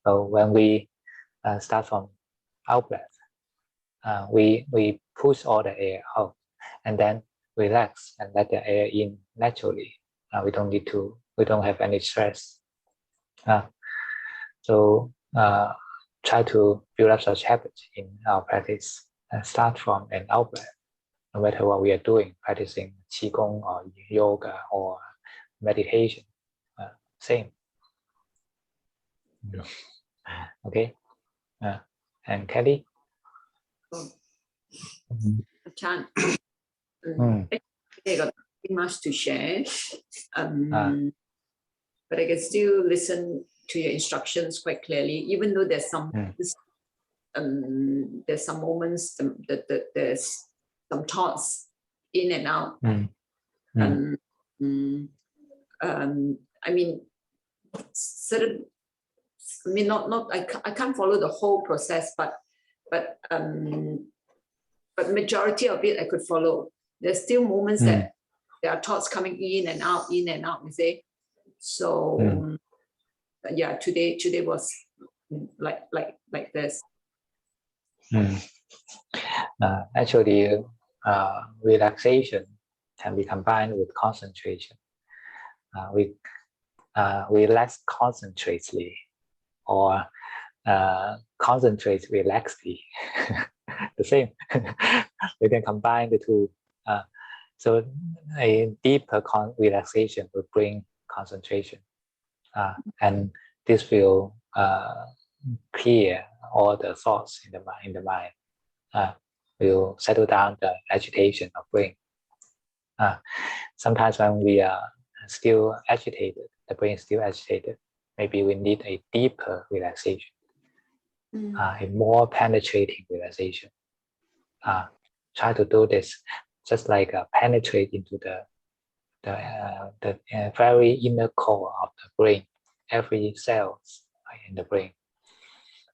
When we start from out breath, we push all the air out and then relax and let the air in naturally. We don't have any stress. So try to build up such habits in our practice and start from an out breath. No matter what we are doing, practicing Qigong or yoga or meditation, same. Yeah. Okay. And Kelly? Ajahn, I got nothing much to share, but I can still listen to your instructions quite clearly, even though there's some moments that there's some thoughts in and out. I mean, I can't follow the whole process, but majority of it I could follow. There's still moments that there are thoughts coming in and out, you see. So yeah, today was like this. Actually, relaxation can be combined with concentration. We relax concentratedly or concentrate relaxedly. The same. We can combine the two. So a deeper relaxation will bring concentration, and this will clear all the thoughts in the mind. Will settle down the agitation of brain. Sometimes when we are still agitated, the brain is still agitated. Maybe we need a deeper relaxation, a more penetrating relaxation. Try to do this, just like penetrate into the very inner core of the brain, every cell in the brain,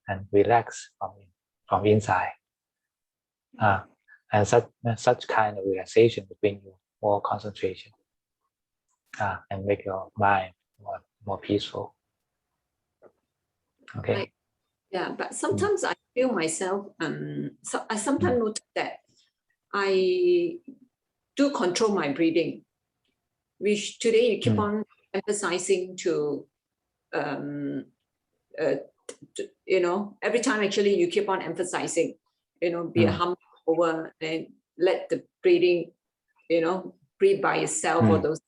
and relax from inside. And such kind of relaxation will bring you more concentration and make your mind more peaceful. Okay. Right. Yeah, but sometimes I feel myself, so I sometimes notice that I do control my breathing, which today you keep on emphasizing to, every time actually you keep on emphasizing, be a humble over and let the breathing, breathe by itself or those.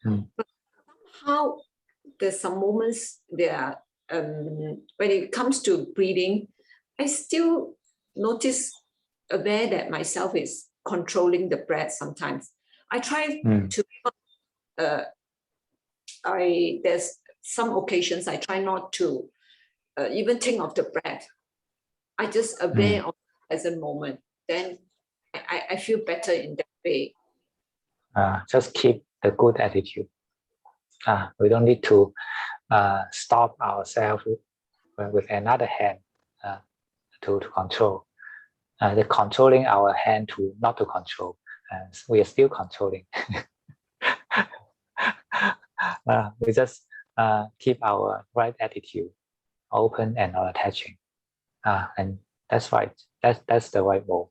But somehow there's some moments there, when it comes to breathing, I still aware that myself is controlling the breath sometimes. I try to, there's some occasions I try not to even think of the breath. I just aware of the present moment. Then I feel better in that way. Just keep the good attitude. We don't need to stop ourselves with another hand to control. The controlling our hand to not to control, we are still controlling. We just keep our right attitude, open and non-attaching, and that's right. That's the right move.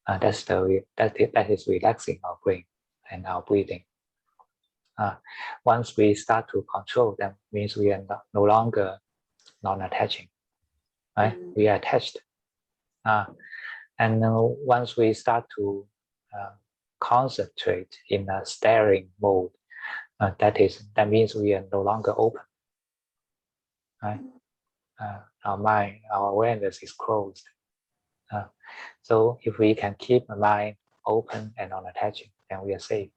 That is relaxing our brain and our breathing. Once we start to control, that means we are no longer non-attaching. Right? We are attached. And once we start to concentrate in a staring mode, that means we are no longer open. Right? Our mind, our awareness is closed. So if we can keep the mind open and non-attaching, then we are safe.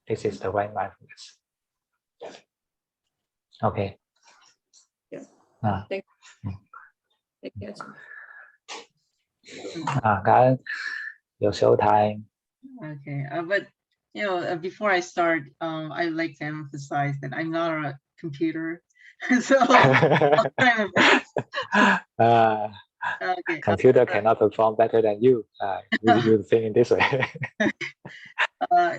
This is the right mindfulness. Okay. Yeah. Thank you. Thank you. Cảm ơn. Your show time. Okay, but before I start, I like to emphasize that I'm not a computer, so I'll try my best. Okay. Computer cannot perform better than you. You think in this way.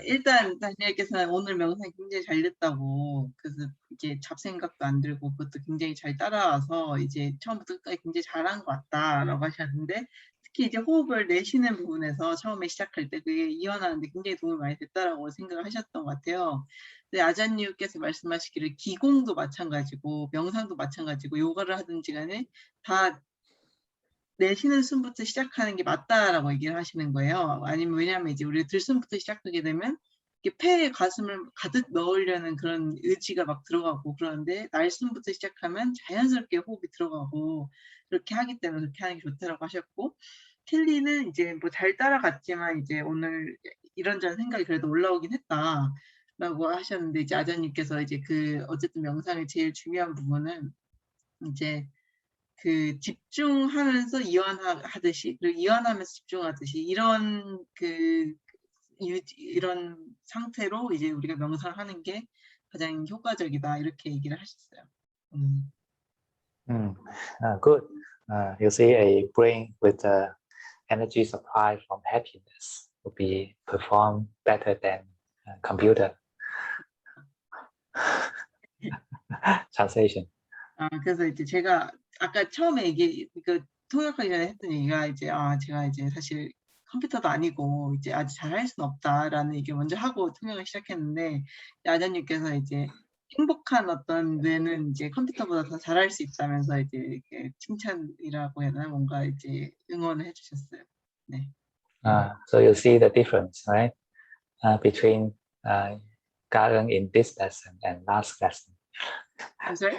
일단 다니엘께서는 오늘 명상이 굉장히 잘 됐다고, 그래서 이게 잡생각도 안 들고 그것도 굉장히 잘 따라와서 이제 처음부터 끝까지 굉장히 잘한 것 같다라고 하셨는데, 특히 이제 호흡을 내쉬는 부분에서 처음에 시작할 때 그게 이완하는데 굉장히 도움이 많이 됐다라고 생각을 하셨던 것 같아요. 근데 아잔유께서 말씀하시기를 기공도 마찬가지고 명상도 마찬가지고 요가를 하든지 간에 다 내쉬는 숨부터 시작하는 게 맞다라고 얘기를 하시는 거예요. 아니면 왜냐하면 이제 우리 들숨부터 시작하게 되면 폐에 가슴을 가득 넣으려는 그런 의지가 막 들어가고, 그런데 날숨부터 시작하면 자연스럽게 호흡이 들어가고 그렇게 하기 때문에 그렇게 하는 게 좋다라고 하셨고, 켈리는 이제 뭐 잘 따라갔지만 이제 오늘 이런저런 생각이 그래도 올라오긴 했다라고 하셨는데, 이제 아자님께서 이제 어쨌든 명상의 제일 중요한 부분은 이제 집중하면서 이완하듯이, 그리고 이완하면서 집중하듯이 이런 이런 상태로 이제 우리가 명상을 하는 게 가장 효과적이다, 이렇게 얘기를 하셨어요. Good. You see, a brain with energy supply from happiness will be perform better than computer. Translation. 그래서 이제 제가 아까 처음에 통역하기 전에 했던 얘기가 이제 제가 이제 사실 컴퓨터도 아니고 이제 아주 잘할 수는 없다라는 얘기를 먼저 하고 통역을 시작했는데, 아자님께서 이제 행복한 어떤 뇌는 이제 컴퓨터보다 더 잘할 수 있다면서 이제 이렇게 칭찬이라고 해야 되나, 뭔가 이제 응원을 해주셨어요. 네. So you see the difference, right? Between Karen in this lesson and last lesson. I'm sorry?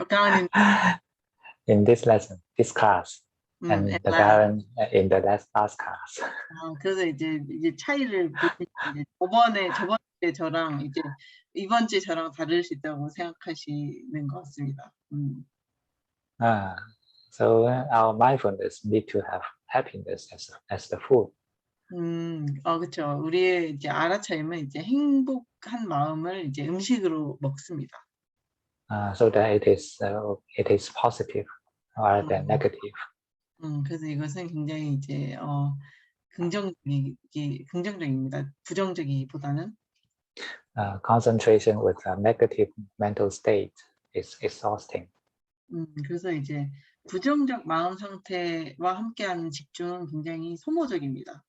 Karen in this lesson, this class. and and the last. parent in the last class. 그래서 이제 차이를 보시면 이제 저번에 저랑 이제 이번 주에 저랑 다를 수 있다고 생각하시는 것 같습니다. So our mindfulness need to have happiness as the food. 그렇죠. 우리의 이제 알아차림은 이제 행복한 마음을 이제 음식으로 먹습니다. So that it is positive rather than negative. 그래서 이것은 굉장히 이제 긍정적입니다. 부정적이보다는. Concentration with a negative mental state is exhausting. 그래서 이제 부정적 마음 상태와 함께하는 집중은 굉장히 소모적입니다.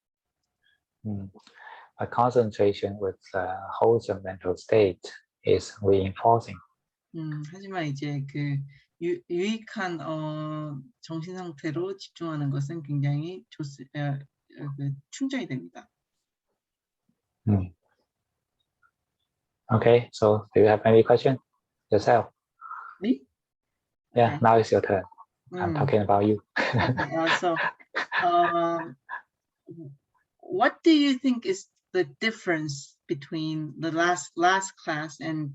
A concentration with a wholesome mental state is reinforcing. 하지만 이제 그 유익한 정신 상태로 집중하는 것은 굉장히 충전이 됩니다. Okay, so do you have any question yourself? Me? Yeah, Okay. now it's your turn. I'm talking about you. Okay, so what do you think is the difference between the last class and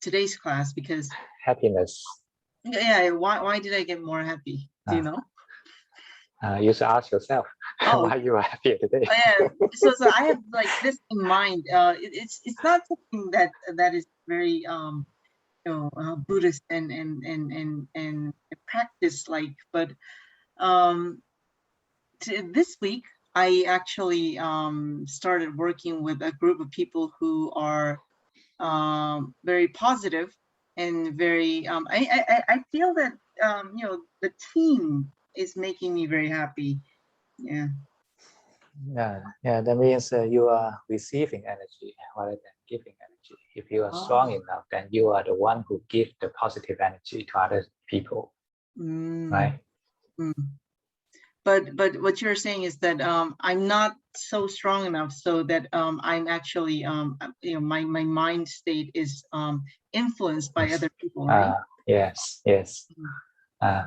today's class? Because Happiness. yeah, why did I get more happy? Do you know? You should ask yourself why you are happy today. Yeah, so I have like this in mind. It's not something that is very Buddhist and practice like, but this week I actually started working with a group of people who are very positive and very I feel that the team is making me very happy. Yeah, that means you are receiving energy rather than giving energy. If you are strong enough, then you are the one who gives the positive energy to other people, right? But what you're saying is that I'm not so strong enough, so that I'm actually my mind state is influenced by other people, right? Yes.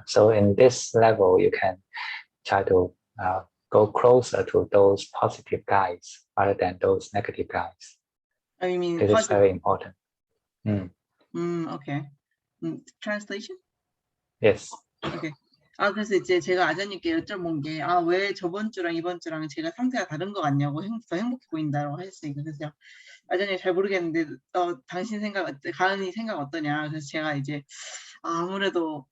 So in this level, you can try to go closer to those positive guys rather than those negative guys. I mean, this is very important. Okay. Translation? Yes. Okay. 그래서 이제 제가 아자님께 여쭤본 게 왜 저번 주랑 이번 주랑 제가 상태가 다른 것 같냐고 더 행복해 보인다라고 하셨으니까 그래서 아자님 잘 모르겠는데 가은이 생각 어떠냐. 그래서 제가 이제 아무래도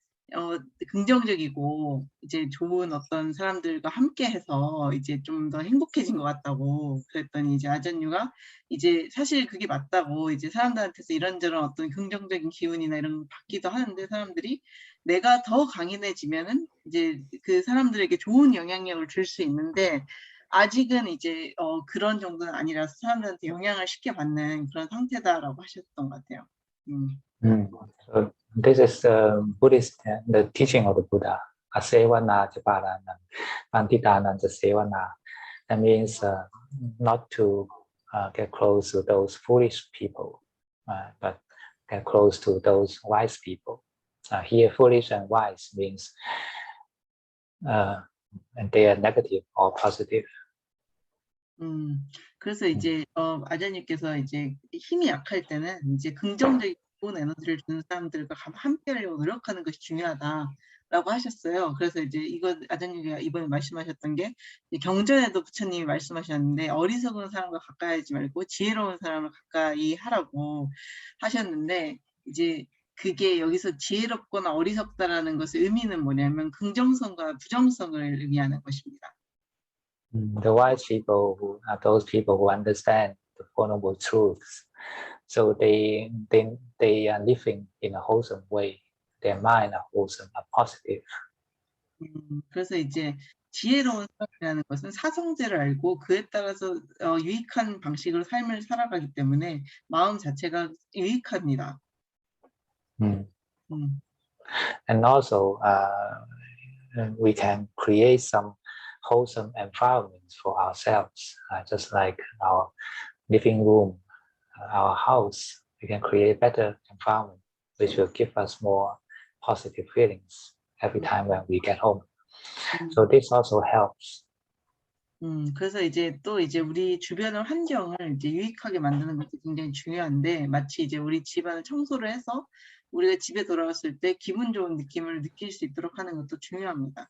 긍정적이고 이제 좋은 어떤 사람들과 함께해서 이제 좀 더 행복해진 것 같다고 그랬더니 이제 아전유가 이제 사실 그게 맞다고 이제 사람들한테서 이런저런 어떤 긍정적인 기운이나 이런 거 받기도 하는데 사람들이 내가 더 강인해지면은 이제 그 사람들에게 좋은 영향력을 줄 수 있는데 아직은 이제 그런 정도는 아니라서 사람들한테 영향을 쉽게 받는 그런 상태다라고 하셨던 것 같아요. So this is the Buddhist, the teaching of the Buddha. Asevana japarana, pantitana jasevana. That means not to get close to those foolish people, but get close to those wise people. Here, foolish and wise means and they are negative or positive. 그래서 이제 아자님께서 이제 힘이 약할 때는 이제 긍정적인 좋은 에너지를 주는 사람들과 함께하려고 노력하는 것이 중요하다라고 하셨어요. 그래서 이제 이거 아자님이 이번에 말씀하셨던 게 경전에도 부처님이 말씀하셨는데 어리석은 사람과 가까이 하지 말고 지혜로운 사람을 가까이 하라고 하셨는데 이제 그게 여기서 지혜롭거나 어리석다라는 것의 의미는 뭐냐면 긍정성과 부정성을 의미하는 것입니다. The wise people who are those people who understand the Four Noble Truths. So they are living in a wholesome way. Their mind are wholesome, are positive. 그래서 이제 지혜로운 사람이라는 것은 사성제를 알고 그에 따라서 유익한 방식으로 삶을 살아가기 때문에 마음 자체가 유익합니다. And also, we can create some wholesome environments for ourselves, just like our living room, our house. We can create better environment, which will give us more positive feelings every time when we get home. So this also helps. 그래서 이제 또 이제 우리 주변의 환경을 이제 유익하게 만드는 것도 굉장히 중요한데, 마치 이제 우리 집안을 청소를 해서 우리가 집에 돌아왔을 때 기분 좋은 느낌을 느낄 수 있도록 하는 것도 중요합니다.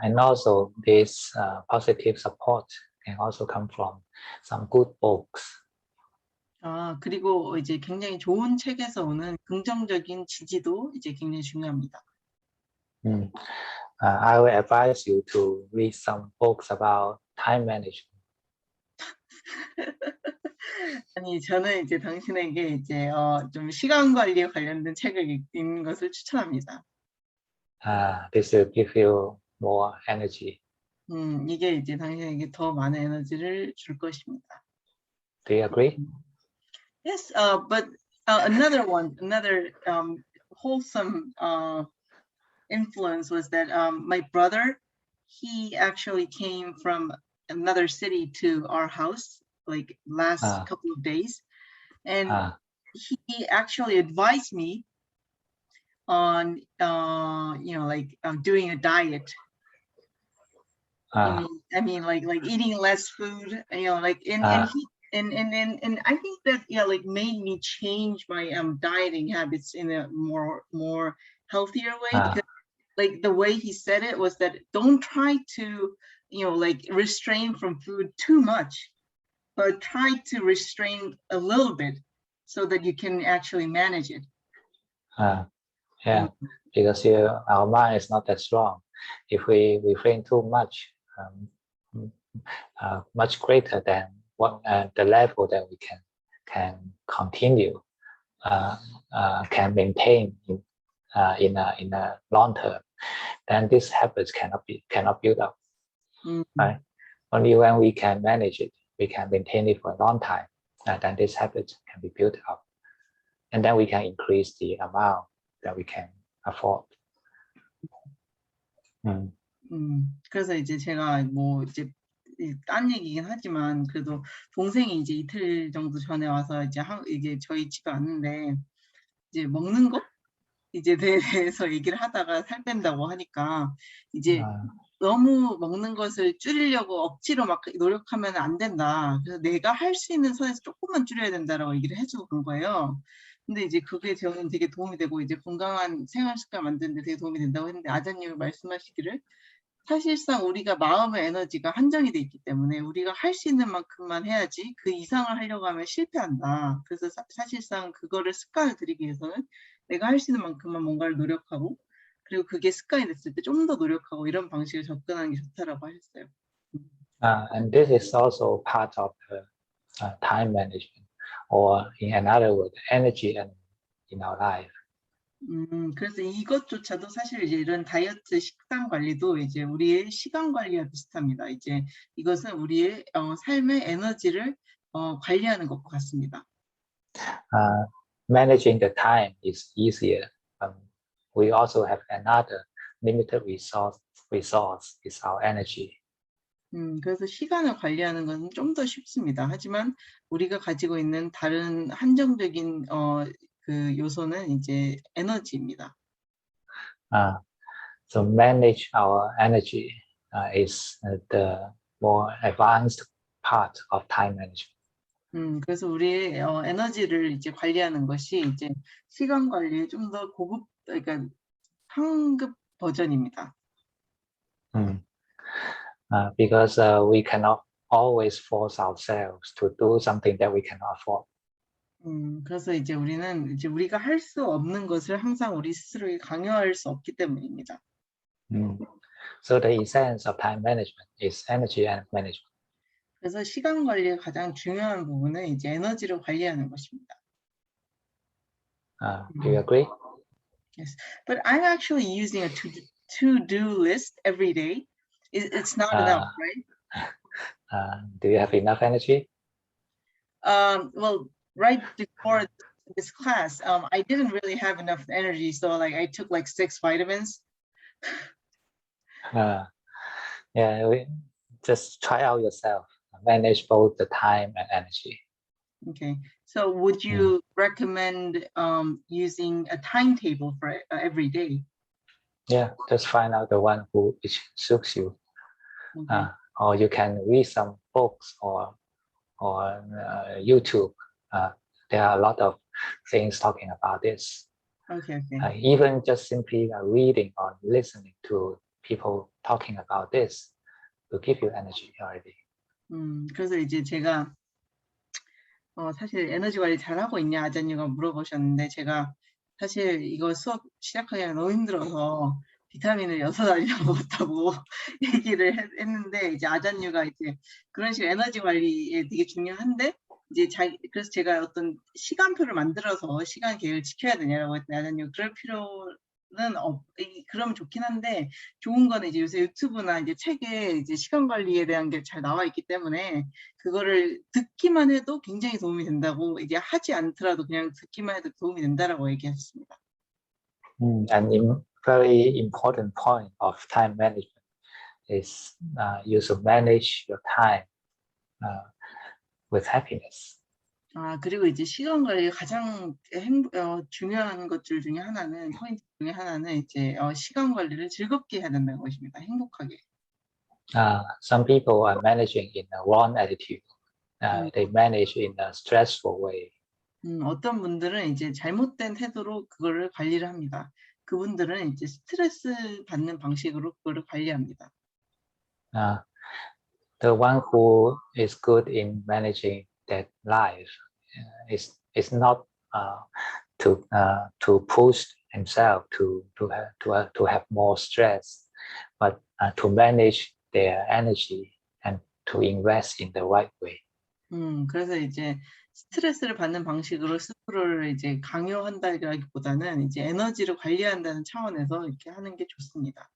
And also this positive support can also come from some good books. 그리고 이제 굉장히 좋은 책에서 오는 긍정적인 지지도 이제 굉장히 중요합니다. I will advise you to read some books about time management. 아니, 저는 이제 당신에게 이제 좀 시간 관리에 관련된 책을 읽는 것을 추천합니다. This will give you more energy. 이게 이제 당신에게 더 많은 에너지를 줄 것입니다. Do you agree? Yes, but another wholesome influence was that my brother, he actually came from another city to our house like last couple of days, and he actually advised me on doing a diet. I mean like eating less food, and I think that like made me change my dieting habits in a more healthier way. Because, like the way he said it was that don't try to like restrain from food too much, but try to restrain a little bit so that you can actually manage it. Yeah, because our mind is not that strong. If we refrain too much, much greater than what the level that we can continue, can maintain in a long term, then these habits cannot build up. Right? Only when we can manage it, we can maintain it for a long time, then these habits can be built up, and then we can increase the amount that we can afford. 그래서 이제 제가 뭐 이제 딴 얘기긴 하지만 그래도 동생이 이제 이틀 정도 전에 와서 이제 저희 집에 왔는데 이제 먹는 거 이제 대해서 얘기를 하다가 살 뺀다고 하니까 이제 너무 먹는 것을 줄이려고 억지로 막 노력하면 안 된다. 그래서 내가 할 수 있는 선에서 조금만 줄여야 된다라고 얘기를 해주고 간 거예요. 근데 이제 그게 저는 되게 도움이 되고 이제 건강한 생활 습관 만드는 데 되게 도움이 된다고 했는데, 아자님이 말씀하시기를 사실상 우리가 마음의 에너지가 한정이 돼 있기 때문에 우리가 할 수 있는 만큼만 해야지 그 이상을 하려고 하면 실패한다. 그래서 사실상 그거를 습관을 들이기 위해서는 내가 할 수 있는 만큼만 뭔가를 노력하고, 그리고 그게 습관이 됐을 때 좀 더 노력하고 이런 방식을 접근하는 게 좋다라고 하셨어요. And this is also part of the time management, or in another word, energy in our life. 그래서 이것조차도 사실 이제 이런 다이어트 식단 관리도 이제 우리의 시간 관리와 비슷합니다. 이제 이것은 우리의 삶의 에너지를 관리하는 것과 같습니다. Managing the time is easier. We also have another limited resource is our energy. 그래서 시간을 관리하는 것은 좀 더 쉽습니다. 하지만 우리가 가지고 있는 다른 한정적인 그 요소는 이제 에너지입니다. So manage our energy is the more advanced part of time management. 그래서 우리의 에너지를 이제 관리하는 것이 이제 시간 관리의 좀 더 고급, 그러니까 상급 버전입니다. Because we cannot always force ourselves to do something that we cannot afford. 그래서 이제 우리는 이제 우리가 할 수 없는 것을 항상 우리 스스로에게 강요할 수 없기 때문입니다. So the essence of time management is energy and management. 그래서 시간 관리의 가장 중요한 부분은 이제 에너지를 관리하는 것입니다. Do you agree? Yes, but I'm actually using a to-do list every day. It's not enough, right? Do you have enough energy? Well, right before this class, I didn't really have enough energy, so like I took like 6 vitamins. Yeah, just try out yourself. Manage both the time and energy. Okay, so would you recommend using a timetable for every day? Yeah, just find out the one which suits you. Okay. Or you can read some books or YouTube. There are a lot of things talking about this. Okay. Okay. Even just simply reading or listening to people talking about this will give you energy already. 그래서 이제 제가 사실 에너지 관리 잘하고 있냐 아잔유가 물어보셨는데 제가 사실 이거 수업 시작하기가 너무 힘들어서 비타민을 6알이나 먹었다고 얘기를 했는데 이제 아잔유가 이제 그런 식으로 에너지 관리에 되게 중요한데 이제 그래서 제가 어떤 시간표를 만들어서 시간 계획을 지켜야 되냐라고 했더니 아잔유 그럴 필요는 그러면 좋긴 한데 좋은 거는 이제 요새 유튜브나 이제 책에 이제 시간 관리에 대한 게 잘 나와 있기 때문에 그거를 듣기만 해도 굉장히 도움이 된다고 이제 하지 않더라도 그냥 듣기만 해도 도움이 된다라고 얘기했습니다. And very important point of time management is you should manage your time with happiness. 그리고 이제 시간 관리 가장 중요한 것들 중에 하나는 포인트 중에 하나는 이제 시간 관리를 즐겁게 해야 된다는 것입니다. 행복하게. Some people are managing in a wrong attitude. They manage in a stressful way. 어떤 분들은 이제 잘못된 태도로 그거를 관리를 합니다. 그분들은 이제 스트레스 받는 방식으로 그거를 관리합니다. The one who is good in managing that life is not to push himself to have more stress, but to manage their energy and to invest in the right way. 그래서 이제 스트레스를 받는 방식으로 스스로를 이제 강요한다기보다는 이제 에너지를 관리한다는 차원에서 이렇게 하는 게 좋습니다.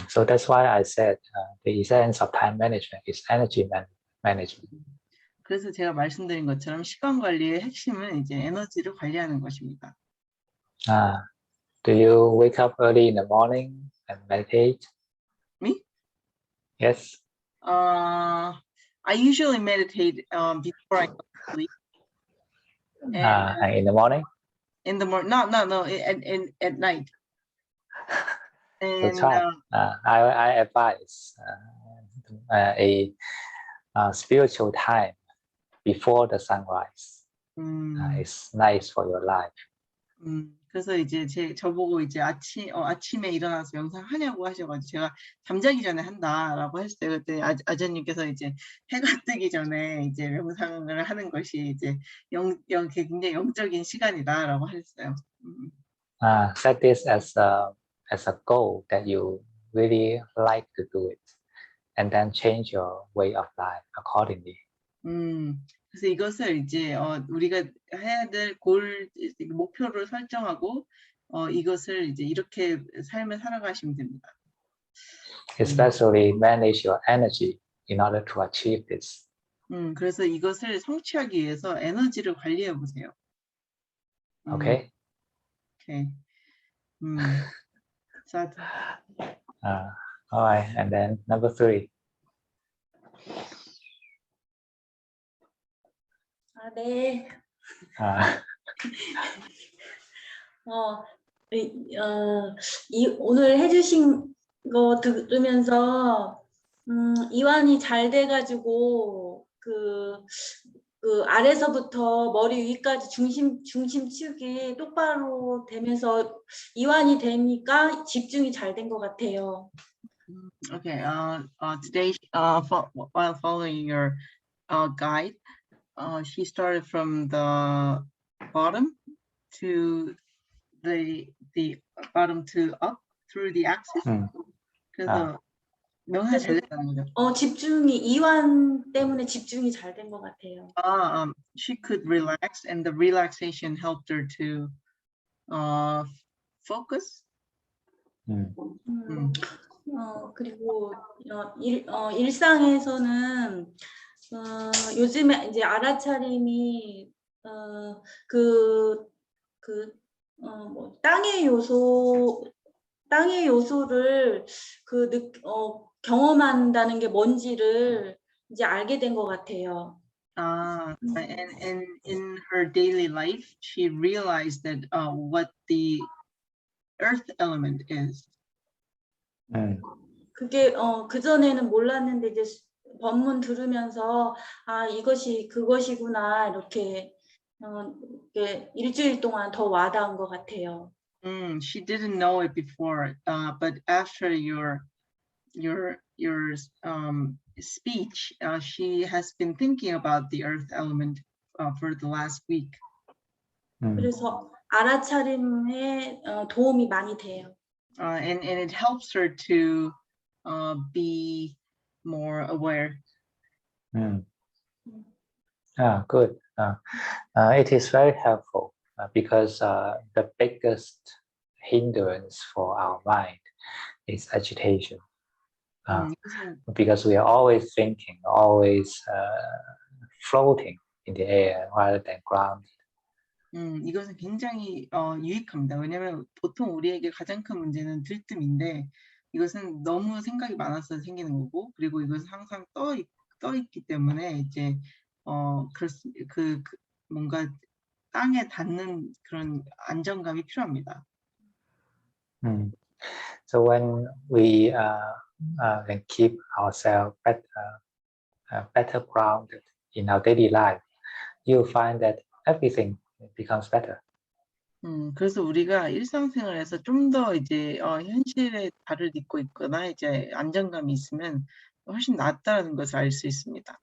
So that's why I said the essence of time management is energy management. 그래서 제가 말씀드린 것처럼 시간 관리의 핵심은 이제 에너지를 관리하는 것입니다. Do you wake up early in the morning and meditate? Me? Yes. I usually meditate before I go to sleep. And in the morning? In the morning? No. At night. And So try. I advise a spiritual time before the sunrise. It's nice for your life. 그래서 이제 저보고 이제 아침에 일어나서 명상하냐고 하셔가지고 제가 잠자기 전에 한다라고 했어요. 그때 아전님께서 이제 해가 뜨기 전에 이제 명상을 하는 것이 이제 굉장히 영적인 시간이다라고 하셨어요. Set this as a goal that you really like to do it, and then change your way of life accordingly. 그래서 이것을 이제 우리가 해야 될 목표를 설정하고 이것을 이제 이렇게 삶을 살아가시면 됩니다. Especially manage your energy in order to achieve this. 그래서 이것을 성취하기 위해서 에너지를 관리해 보세요. Okay. Okay. All right, and then number 3. 네. 오늘 해주신 거 들으면서 이완이 잘 돼가지고 그 아래서부터 머리 위까지 중심축이 똑바로 되면서 이완이 되니까 집중이 잘 된 것 같아요. Okay. Today, while following your guide, she started from the bottom to the bottom to up through the axis. 그래서 명상이 잘 됐다는 거죠. 집중이 이완 때문에 집중이 잘 된 것 같아요. She could relax, and the relaxation helped her to focus. 그리고 일상에서는 요즘에 이제 알아차림이 땅의 요소를 경험한다는 게 뭔지를 이제 알게 된 것 같아요. And in her daily life, she realized that what the earth element is. 그게 그전에는 몰랐는데 이제 법문 들으면서 아 이것이 그것이구나 이렇게 이렇게 일주일 동안 더 와닿은 것 같아요. She didn't know it before, but after your speech, she has been thinking about the earth element for the last week. 그래서 알아차림에 도움이 많이 돼요. And it helps her to be more aware. Good. It is very helpful because the biggest hindrance for our mind is agitation. Because we are always thinking, always floating in the air rather than grounded. 이것은 굉장히 유익합니다. 왜냐하면 보통 우리에게 가장 큰 문제는 들뜸인데 이것은 너무 생각이 많아서 생기는 거고 그리고 이것은 항상 떠 있기 때문에 이제 뭔가 땅에 닿는 그런 안정감이 필요합니다. So when we can keep ourselves better grounded in our daily life, you'll find that everything becomes better. 그래서 우리가 일상생활에서 좀 더 이제 현실에 발을 딛고 있거나 이제 안정감이 있으면 훨씬 낫다는 것을 알 수 있습니다.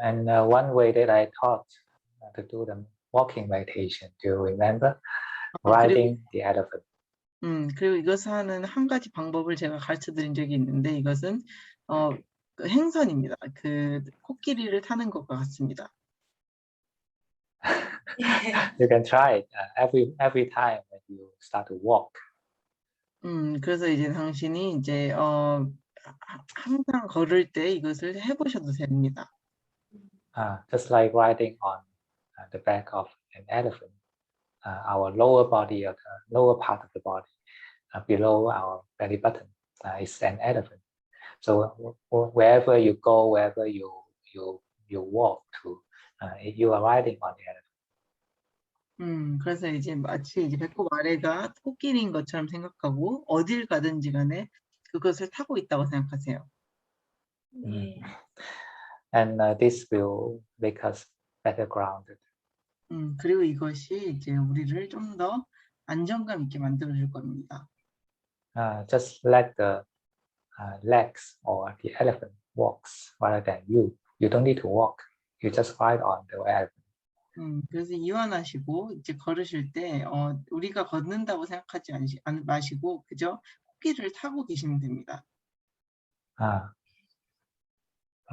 And one way that I taught to do the walking meditation, do you remember? Riding the elephant. 그리고 이것을 하는 한 가지 방법을 제가 가르쳐 드린 적이 있는데 이것은 그 행선입니다. 그 코끼리를 타는 것과 같습니다. You can try it every time when you start to walk. 그래서 이제 당신이 이제 항상 걸을 때 이것을 해보셔도 됩니다. Just like riding on the back of an elephant, our lower body or the lower part of the body below our belly button is an elephant. So wherever you go, wherever you walk to, you are riding on the elephant. 그래서 이제 마치 이제 배꼽 아래가 코끼리인 것처럼 생각하고 어딜 가든지 간에 그것을 타고 있다고 생각하세요. And this will make us better grounded. 그리고 이것이 이제 우리를 좀 더 안정감 있게 만들어줄 겁니다. Just let the legs or the elephant walks rather than you. You don't need to walk. You just ride on the elephant. 그래서 이완하시고 이제 걸으실 때 우리가 걷는다고 생각하지 마시고 그저 코끼리를 타고 계시면 됩니다.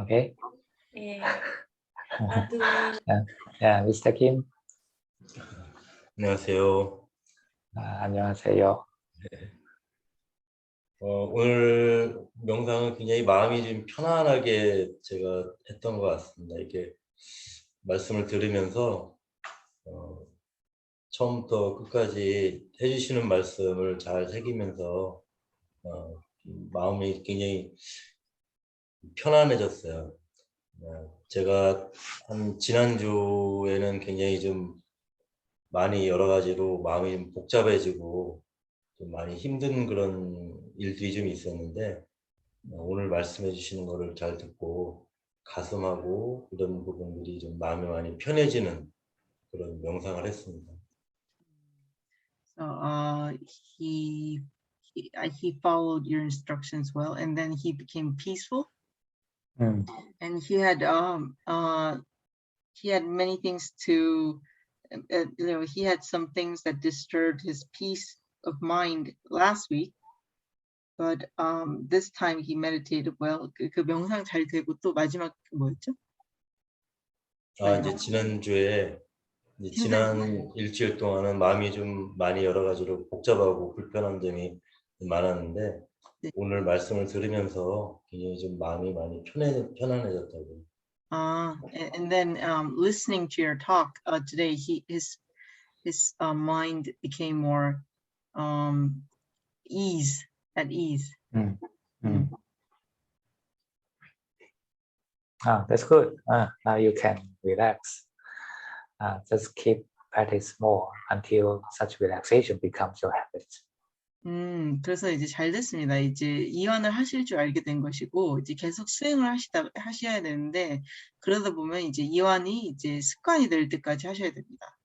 Okay. 예. 나도. Yeah, Mr. Kim. 안녕하세요. 안녕하세요. 오늘 명상은 굉장히 마음이 좀 편안하게 제가 했던 것 같습니다. 이렇게 말씀을 들으면서 처음부터 끝까지 해주시는 말씀을 잘 새기면서 마음이 굉장히 편안해졌어요. 제가 한 지난주에는 굉장히 좀 많이 여러 가지로 마음이 좀 복잡해지고 좀 많이 힘든 그런 일들이 좀 있었는데 오늘 말씀해 주시는 거를 잘 듣고 가슴하고 이런 부분들이 좀 마음이 많이 편해지는 그런 명상을 했습니다. So he followed your instructions well, and then he became peaceful. And he had many things to he had some things that disturbed his peace of mind last week, but this time he meditated well. 그 명상 잘 되고 또 마지막 뭐였죠? 이제 지난주에 지난 일주일 동안은 마음이 좀 많이 여러 가지로 복잡하고 불편한 점이 많았는데 네. 오늘 말씀을 들으면서 굉장히 좀 마음이 많이 편안해졌다고. And then listening to your talk today, his mind became more at ease. That's good. Now you can relax. Just keep practice more until such relaxation becomes your habit. 그래서 이제 잘 됐습니다. 이제 이완을 하실 줄 알게 된 것이고, 이제 계속 수행을 하셔야 되는데, 그러다 보면 이제 이완이 이제 습관이 될 때까지 하셔야 됩니다.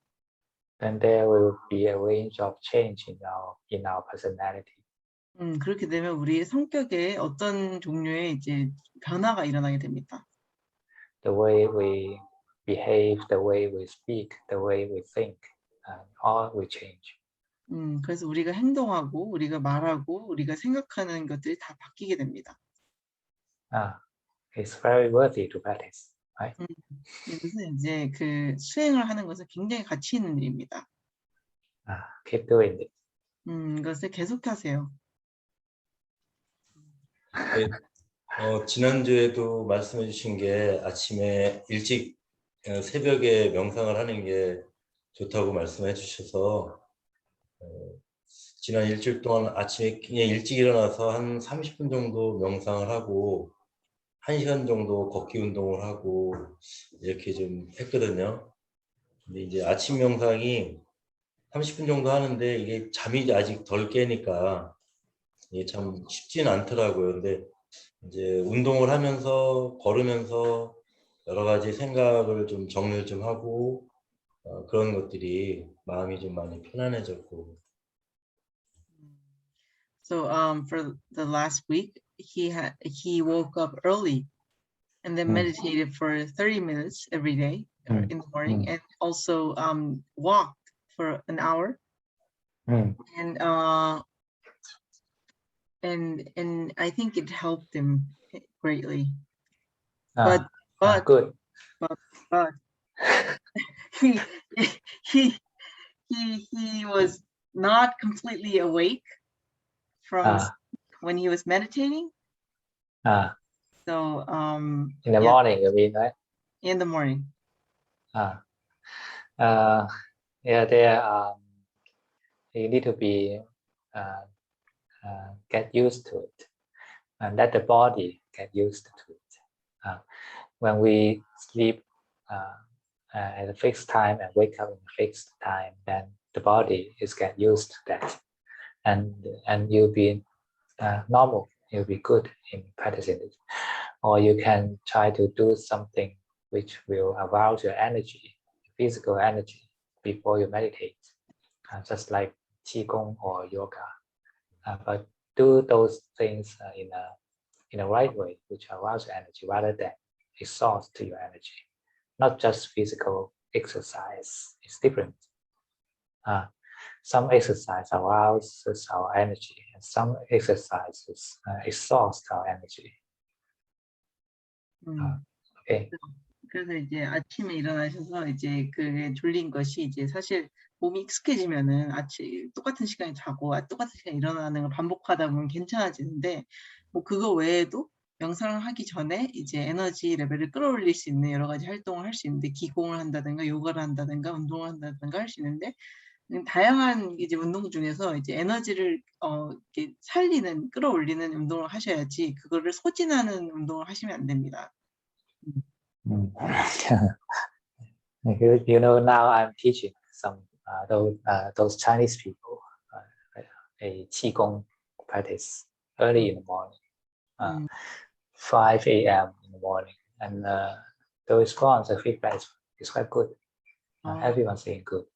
Then there will be a range of change in our personality. 그렇게 되면 우리의 성격에 어떤 종류의 이제 변화가 일어나게 됩니다. The way we behave, the way we speak, the way we think, all will change. 그래서 우리가 행동하고, 우리가 말하고, 우리가 생각하는 것들이 다 바뀌게 됩니다. It's very worthy to practice, right? 이것은 이제 그 수행을 하는 것은 굉장히 가치 있는 일입니다. Keep doing it. 이것을 계속하세요. 네, 지난주에도 말씀해 주신 게 아침에 일찍 새벽에 명상을 하는 게 좋다고 말씀해 주셔서 지난 일주일 동안 아침에 그냥 일찍 일어나서 한 30분 정도 명상을 하고 1시간 정도 걷기 운동을 하고 이렇게 좀 했거든요. 근데 이제 아침 명상이 30분 정도 하는데 이게 잠이 아직 덜 깨니까 이게 참 쉽지는 않더라고요. 근데 이제 운동을 하면서 걸으면서 여러 가지 생각을 좀 정리를 좀 하고 그런 것들이 마음이 좀 많이 편안해졌고. So for the last week, he woke up early and then meditated for 30 minutes every day in the morning, and also walked for an hour. And I think it helped him greatly. But good. he was not completely awake from when he was meditating. So in the morning, you mean, right? In the morning. Yeah, you need to be get used to it, and let the body get used to it. When we sleep at a fixed time and wake up at a fixed time, then the body is get used to that, and you'll be normal. You'll be good in practicing it. Or you can try to do something which will arouse your energy, physical energy, before you meditate, just like Qigong or yoga. But do those things in a right way, which arouse your energy rather than exhaust your energy. Not just physical exercise, it's different. Some exercise arouses our energy, and some exercises exhaust our energy. Okay. 그래서 이제 아침에 일어나셔서 이제 그게 졸린 것이 이제 사실 몸이 익숙해지면은 아침 똑같은 시간에 자고 똑같은 시간에 일어나는 걸 반복하다 보면 괜찮아지는데, 뭐 그거 외에도 명상을 하기 전에 이제 에너지 레벨을 끌어올릴 수 있는 여러 가지 활동을 할 수 있는데, 기공을 한다든가 요가를 한다든가 운동을 한다든가 할 수 있는데, 다양한 이제 운동 중에서 이제 에너지를 이렇게 살리는, 끌어올리는 운동을 하셔야지, 그거를 소진하는 운동을 하시면 안 됩니다. You know, now I'm teaching some those Chinese people a Qigong practice early in the morning, 5 a.m. in the morning, and the response, the feedback is quite good. Everyone's saying good.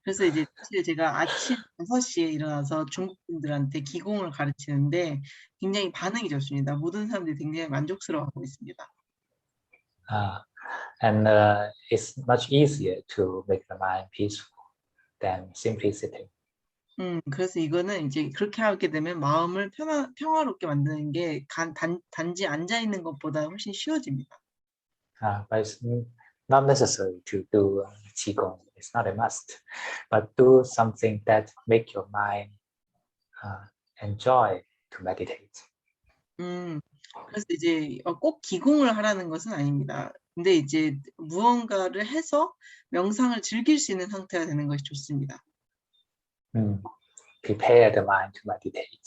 그래서 이제 사실 제가 아침 6시에 일어나서 중국 분들한테 기공을 가르치는데 굉장히 반응이 좋습니다. 모든 사람들이 굉장히 만족스러워하고 있습니다. And it's much easier to make the mind peaceful than simply sitting. 그래서 이거는 이제 그렇게 하게 되면 마음을 평화롭게 만드는 게 단지 앉아 있는 것보다 훨씬 쉬워집니다. But it's not necessary to do Qigong. It's not a must. But do something that make your mind enjoy to meditate. 그래서 이제 꼭 기공을 하라는 것은 아닙니다. 근데 이제 무언가를 해서 명상을 즐길 수 있는 상태가 되는 것이 좋습니다. Prepare the mind to meditate.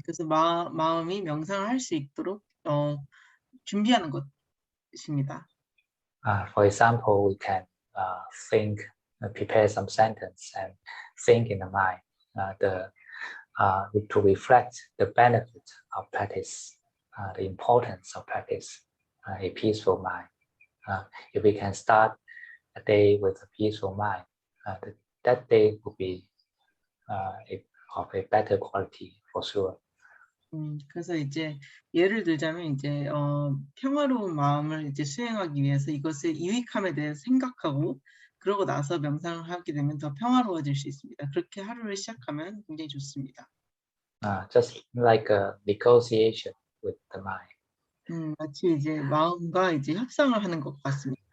그래서 마음이 명상을 할 수 있도록 준비하는 것입니다. For example, we can think, prepare some sentence and think in the mind to reflect the benefit of practice, the importance of practice, a peaceful mind. If we can start a day with a peaceful mind, that day will be of a better quality for sure. 그래서 이제 예를 들자면 이제 평화로운 마음을 이제 수행하기 위해서 이것의 유익함에 대해서 생각하고 그러고 나서 명상을 하게 되면 더 평화로워질 수 있습니다. 그렇게 하루를 시작하면 굉장히 좋습니다. Just like a negotiation with the mind. 마치 이제 마음과 이제 협상을 하는 것 같습니다.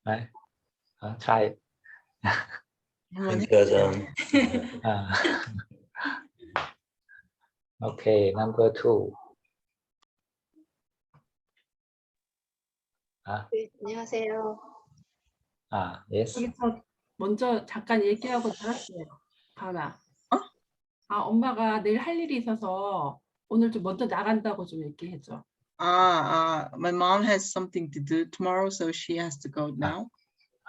Right? Try it. 한번 Thank you, Ajahn. Okay, number 2. 네, 안녕하세요. Yes. 여기서 먼저 잠깐 얘기하고 나갔어요. 가나. 엄마가 내일 할 일이 있어서 오늘 좀 먼저 나간다고 좀 얘기해줘. my mom has something to do tomorrow, so she has to go now.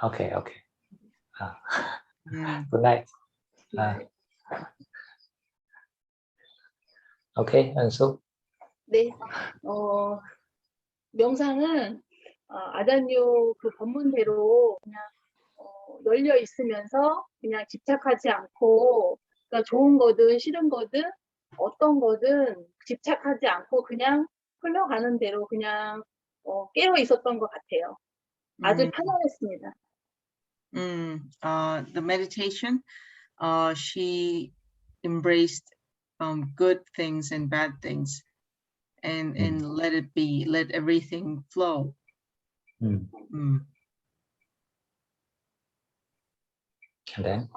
Okay. Good night. Okay, 은수. 네, 명상은 아잔유 그 법문대로 그냥 널려 있으면서 그냥 집착하지 않고, 그러니까 좋은 거든 싫은 거든 어떤 거든 집착하지 않고 그냥 흘러가는 대로 그냥 깨어 있었던 것 같아요. 아주 편안했습니다. The meditation, she embraced good things and bad things, and let it be, let everything flow. And then?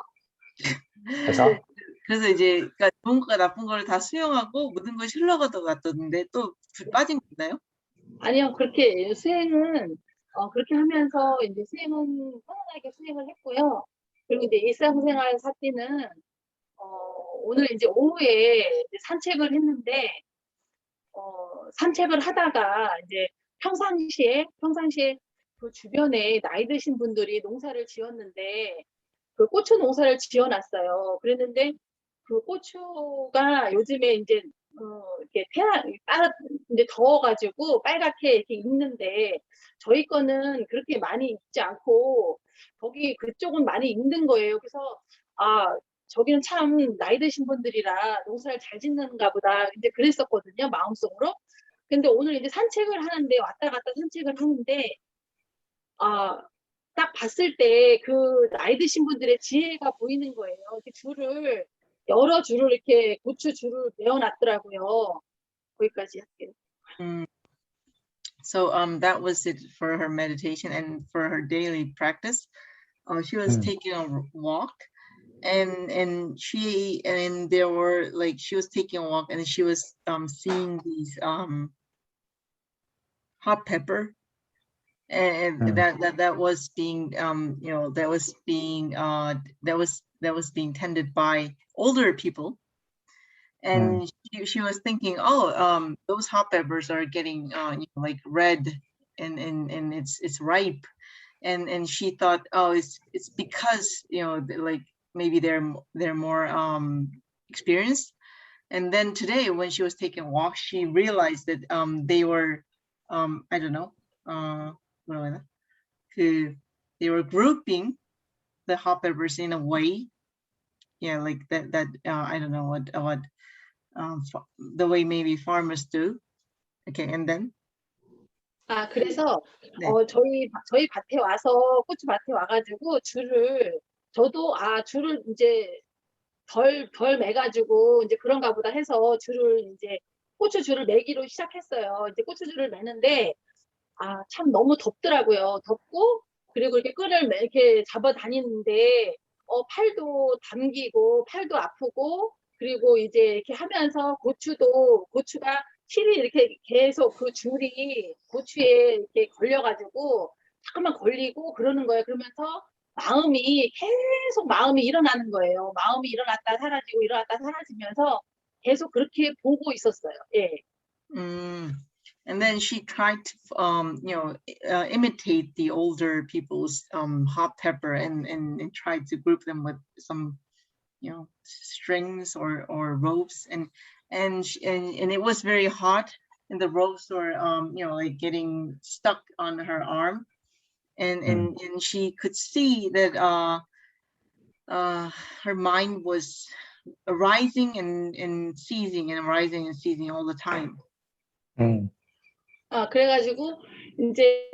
그래서? 그래서 이제 그러니까 좋은 거가 나쁜 거를 다 수용하고 모든 것이 흘러가던데 또 빠진 거 있나요? 아니요, 그렇게 수행은 그렇게 하면서 이제 수행은 편안하게 수행을 했고요. 그리고 이제 일상생활 사띠는 오늘 이제 오후에 이제 산책을 했는데 산책을 하다가 이제 평상시에 그 주변에 나이 드신 분들이 농사를 지었는데 그 고추 농사를 지어놨어요. 그랬는데 그 고추가 요즘에 이제 이렇게 이제 더워가지고 빨갛게 이렇게 익는데 저희 거는 그렇게 많이 익지 않고 거기 그쪽은 많이 익는 거예요. 그래서 저기는 참 나이 드신 분들이라 농사를 잘 짓는가 보다 이제 그랬었거든요, 마음속으로. 근데 오늘 이제 산책을 하는데 왔다 갔다 산책을 하는데 딱 봤을 때 그 나이 드신 분들의 지혜가 보이는 거예요. 이렇게 여러 줄을 이렇게 고추 줄을 내어놨더라고요. 거기까지 할게요. So that was it for her meditation and for her daily practice. She was taking a walk, and she was taking a walk, and she was seeing these hot pepper, and that was being that was being tended by older people, and she was thinking, those hot peppers are getting like red, and it's ripe, and she thought, it's because like maybe they're more experienced. And then today when she was taking a walk, she realized that they were I don't know, they were grouping the hot peppers in a way, like that I don't know what the way maybe farmers do. Okay, and then 그래서 네. 저희 밭에 와서 고추 밭에 와가지고 저도 줄을 이제 덜 매가지고 이제 그런가 보다 해서 고추 줄을 매기로 시작했어요. 이제 고추 줄을 매는데 참 너무 덥더라고요. 덥고 그리고 이렇게 끈을 이렇게 잡아 다니는데 팔도 담기고 팔도 아프고 그리고 이제 이렇게 하면서 고추가 실이 이렇게 계속 그 줄이 고추에 이렇게 걸려가지고 잠깐만 걸리고 그러는 거예요. 그러면서 계속 마음이 일어나는 거예요. 마음이 일어났다 사라지고 일어났다 사라지면서 계속 그렇게 보고 있었어요. 예. And then she tried to, imitate the older people's hot pepper and tried to group them with some, strings or ropes, and it was very hot, and the ropes were, like getting stuck on her arm, and she could see that her mind was arising and ceasing and arising and ceasing all the time. 그래가지고 이제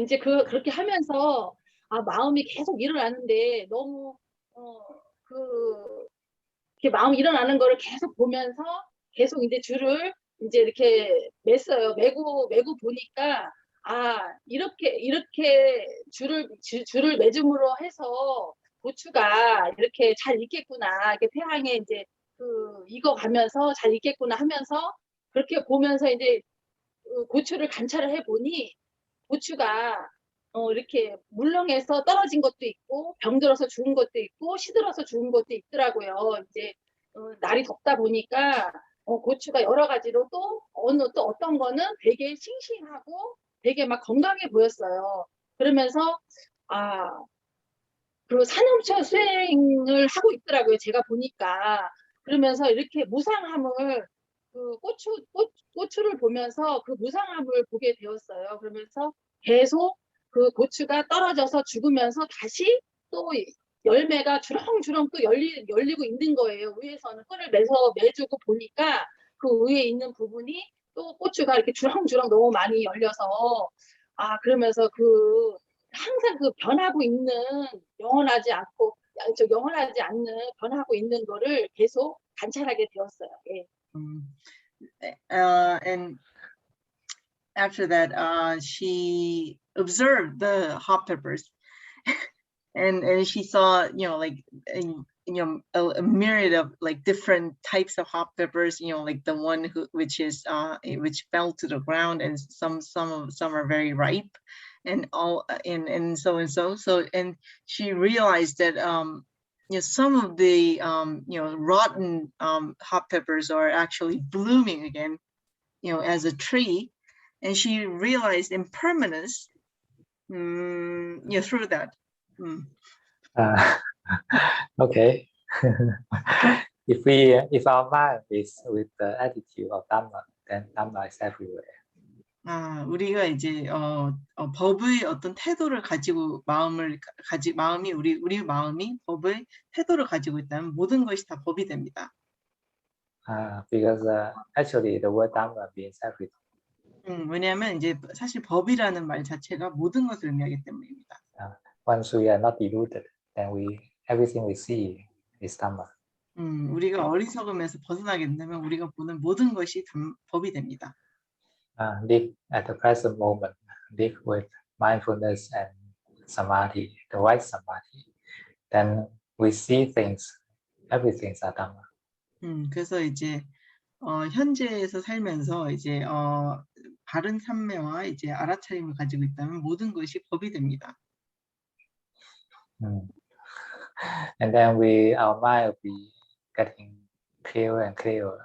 이제 그렇게 하면서 마음이 계속 일어나는데 너무 이렇게 마음이 일어나는 거를 계속 보면서 계속 이제 줄을 이제 이렇게 맸어요. 매고 보니까 이렇게 줄을 매줌으로 해서 고추가 이렇게 잘 익겠구나. 이렇게 태양에 이제 익어가면서 잘 익겠구나 하면서 그렇게 보면서 이제 고추를 관찰을 해보니 고추가 이렇게 물렁해서 떨어진 것도 있고 병들어서 죽은 것도 있고 시들어서 죽은 것도 있더라고요. 이제 날이 덥다 보니까 고추가 여러 가지로 또 어떤 거는 되게 싱싱하고 되게 막 건강해 보였어요. 그러면서 그 산염초 수행을 하고 있더라고요. 제가 보니까. 그러면서 이렇게 무상함을 고추를 보면서 그 무상함을 보게 되었어요. 그러면서 계속 그 고추가 떨어져서 죽으면서 다시 또 열매가 주렁주렁 또 열리고 있는 거예요. 위에서는 끈을 매주고 보니까 그 위에 있는 부분이 또 고추가 이렇게 주렁주렁 너무 많이 열려서 그러면서 항상 변하고 있는 영원하지 않는 변하고 있는 거를 계속 관찰하게 되었어요. 예. And after that, she observed the hot peppers, and she saw, like a myriad of like different types of hot peppers, like the one which fell to the ground, and some are very ripe, and so and she realized that some of the rotten hot peppers are actually blooming again, as a tree, and she realized impermanence through that. Okay. If our mind is with the attitude of Dhamma, then Dhamma is everywhere. 우리가 이제 법의 어떤 태도를 가지고 마음이 우리 마음이 법의 태도를 가지고 있다면 모든 것이 다 법이 됩니다. Because actually the word Dhamma means everything. 왜냐하면 이제 사실 법이라는 말 자체가 모든 것을 의미하기 때문입니다. Once we are not deluded, then everything we see is Dhamma. 우리가 어리석음에서 벗어나게 된다면 우리가 보는 모든 것이 법이 됩니다. Live at the present moment, live with mindfulness and samadhi, the right samadhi. Then we see things, everything is Dhamma. 그래서 이제 현재에서 살면서 이제 바른 삼매와 이제 알아차림을 가지고 있다면 모든 것이 법이 됩니다. And then our mind will be getting clearer and clearer,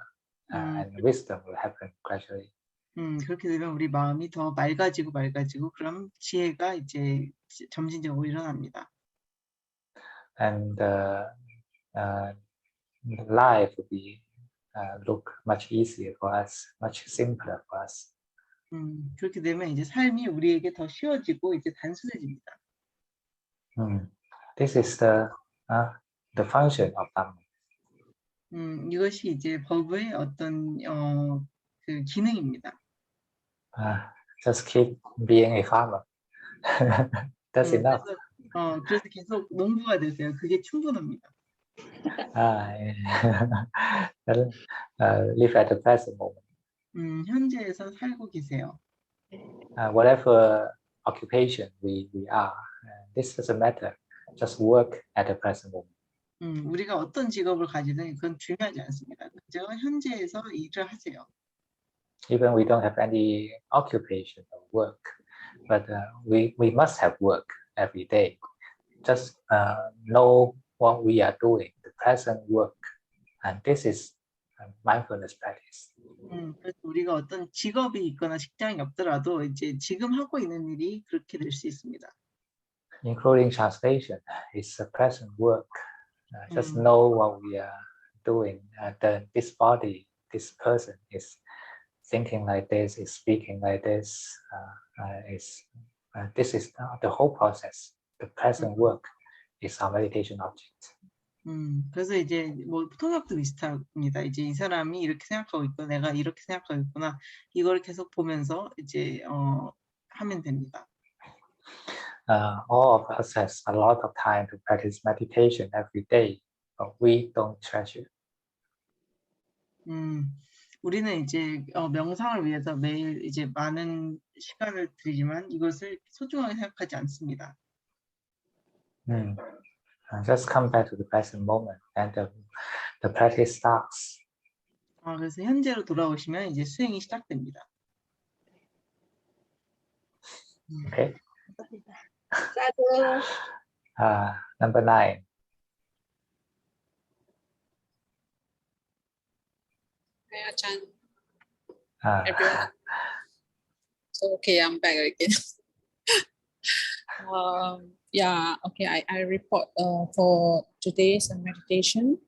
and wisdom will happen gradually. 그렇게 되면 우리 마음이 더 맑아지고 그럼 지혜가 이제 점진적으로 일어납니다. And life will be look much easier for us, much simpler for us. 그렇게 되면 이제 삶이 우리에게 더 쉬워지고 이제 단순해집니다. This is the function of Dhamma. 이것이 이제 법의 어떤 그 기능입니다. Just keep being a farmer. That's enough. 그래서 계속 농부가 되세요. 그게 충분합니다. Live at the present moment. 현재에서 살고 계세요. Whatever occupation we are, this doesn't matter. Just work at the present moment. 우리가 어떤 직업을 가지든 그건 중요하지 않습니다. 그저 현재에서 일을 하세요. Even we don't have any occupation or work, but we must have work every day. Just know what we are doing, the present work, and this is mindfulness practice. 그래서 우리가 어떤 직업이 있거나 직장이 없더라도 이제 지금 하고 있는 일이 그렇게 될 수 있습니다. Including translation, it's a present work. Just know what we are doing. This body, this person is thinking like this, is speaking like this. This is the whole process. The present work is our meditation object. 그래서 이제 뭐 통역도 비슷합니다. 이제 이 사람이 이렇게 생각하고 있고 내가 이렇게 생각하고 있구나. 이걸 계속 보면서 이제 하면 됩니다. All of us has a lot of time to practice meditation every day, but we don't treasure. 우리는 이제 명상을 위해서 매일 이제 많은 시간을 들이지만 이것을 소중하게 생각하지 않습니다. Just come back to the present moment, and the practice starts. 그래서 현재로 돌아오시면 이제 수행이 시작됩니다. Okay. 사두. Number 9. Hi, Ajahn. Everyone. So, okay, I'm back again. Yeah, okay, I report for today's meditation.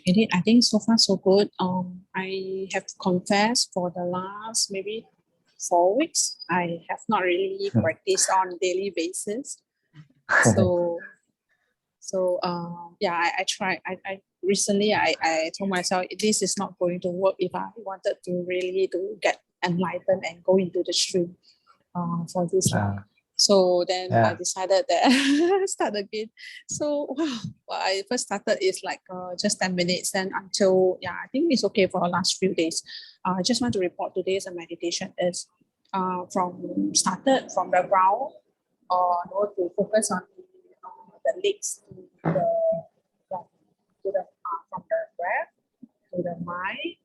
Indeed, I think so far so good. I have confessed for the last maybe 4 weeks, I have not really practiced on daily basis. So yeah, I tried. I recently I told myself this is not going to work if I wanted to really to get enlightened and go into the stream for this. So then I decided that start again. So wow, what I first started is like just 10 minutes, and until I think it's okay for the last few days. I just want to report today's meditation is started from the ground, to focus on the legs to the from the breath to the mind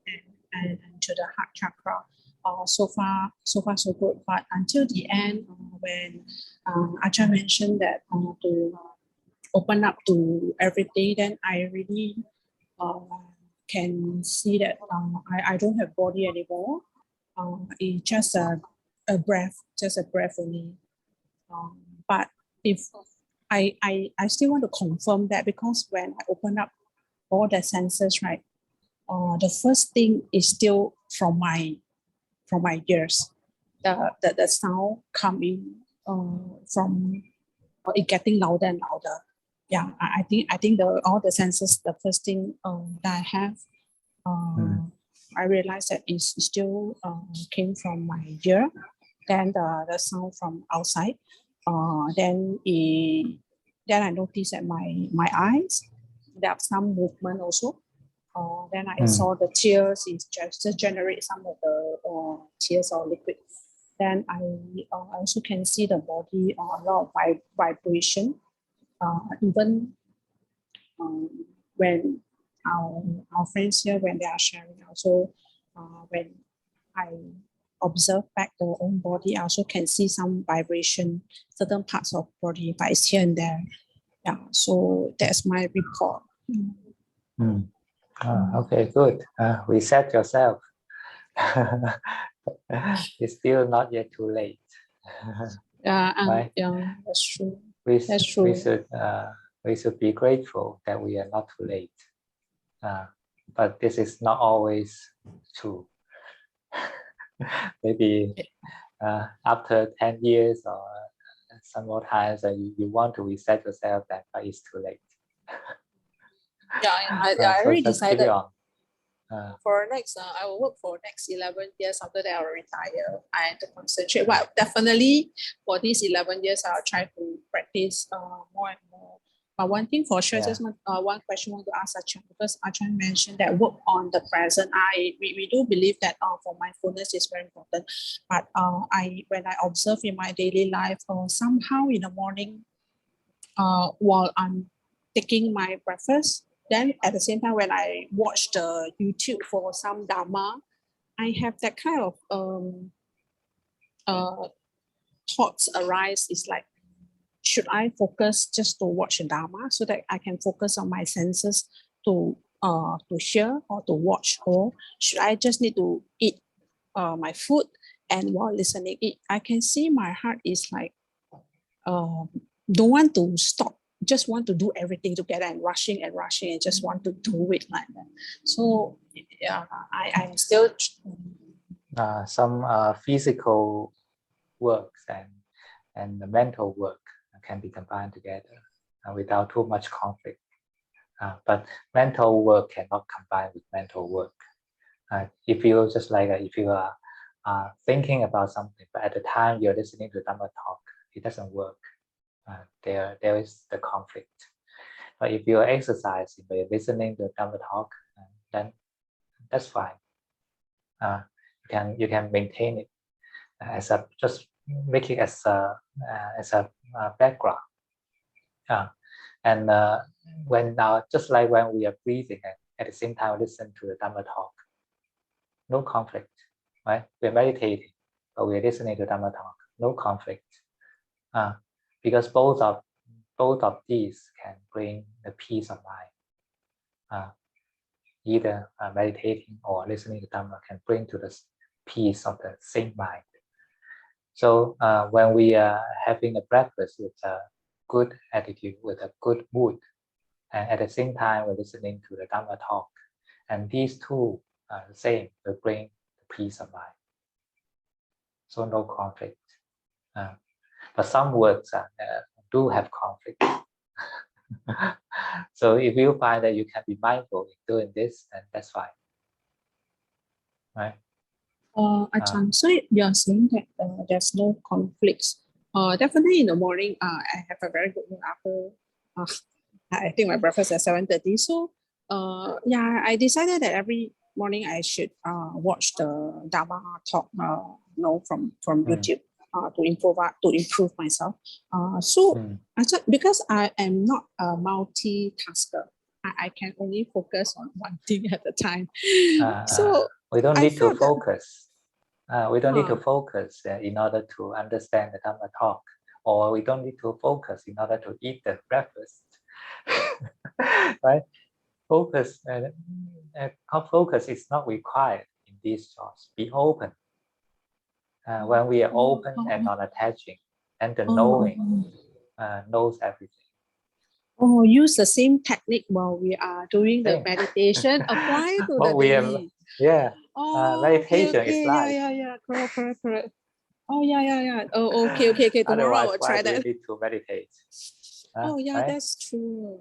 and to the heart chakra. So far so good. But until the end, when Ajahn mentioned that to open up to everything, then I really can see that I don't have body anymore. It's just a breath only. But if I still want to confirm that, because when I open up all the senses, right, the first thing is still from my ears. The sound coming from it getting louder and louder. Yeah, I think all the senses, the first thing that I have, I realized that it still came from my ear. Then the sound from outside. Then I noticed that my eyes, there are some movement also. Then I saw the tears is just generate some of the tears or liquid. Then I also can see the body a lot of vibration. Even when our friends here, when they are sharing, also when I observe back the own body, I also can see some vibration, certain parts of body, but it's here and there. Yeah, so that's my report. Okay, good. Reset yourself. It's still not yet too late. Right? Yeah, that's true. We should be grateful that we are not too late. But this is not always true. Maybe after 10 years or some more times you want to reset yourself, but it's too late. I already decided for next, I will work for next 11 years. After that, I will retire. I have to concentrate. But definitely for these 11 years, I'll try to practice more and more. But one thing for sure, just one question I want to ask Ajahn, because Ajahn mentioned that work on the present. We do believe that for mindfulness is very important. But when I observe in my daily life, somehow in the morning, while I'm taking my breakfast, then at the same time when I watch the YouTube for some Dharma, I have that kind of thoughts arise. It's like, should I focus just to watch Dharma so that I can focus on my senses to to hear or to watch, or should I just need to eat my food and while listening it? I can see my heart is like don't want to stop, just want to do everything together and rushing and just want to do it like that. So yeah, I'm still some physical works and the mental work can be combined together without too much conflict. But mental work cannot combine with mental work. If you just like if you are thinking about something, but at the time you're listening to Dhamma talk, it doesn't work. There is the conflict. But if you are exercising, but you're listening to Dhamma talk, then that's fine. You can maintain it as a, just make it as a background. And when just like when we are breathing and at the same time listen to the Dhamma talk, no conflict, right? We're meditating, but we're listening to Dhamma talk, no conflict, because both of these can bring the peace of mind. Either meditating or listening to Dhamma can bring to the peace of the same mind. So when we are having a breakfast with a good attitude, with a good mood, and at the same time we're listening to the Dhamma talk, and these two are the same, will bring the peace of mind. So no conflict. But some words do have conflict. So if you find that you can be mindful in doing this, then that's fine, right? Ajahn, so you're saying that there's no conflicts. Definitely in the morning, I have a very good meal after I think my breakfast at 7:30. So yeah, I decided that every morning I should watch the Dhamma talk from YouTube to improve myself. Because I am not a multitasker, I can only focus on one thing at a time. So we don't need to focus. We don't need to focus in order to understand the Dhamma talk, or we don't need to focus in order to eat the breakfast. Right? Focus is not required in these jobs. Be open. When we are open and non-attaching, and the knowing knows everything. Oh, use the same technique while we are doing the meditation. Apply to the daily. Meditation is life. Yeah. Correct. Oh, yeah. Oh, okay. Tomorrow I will try that. We need to meditate. Right? That's true.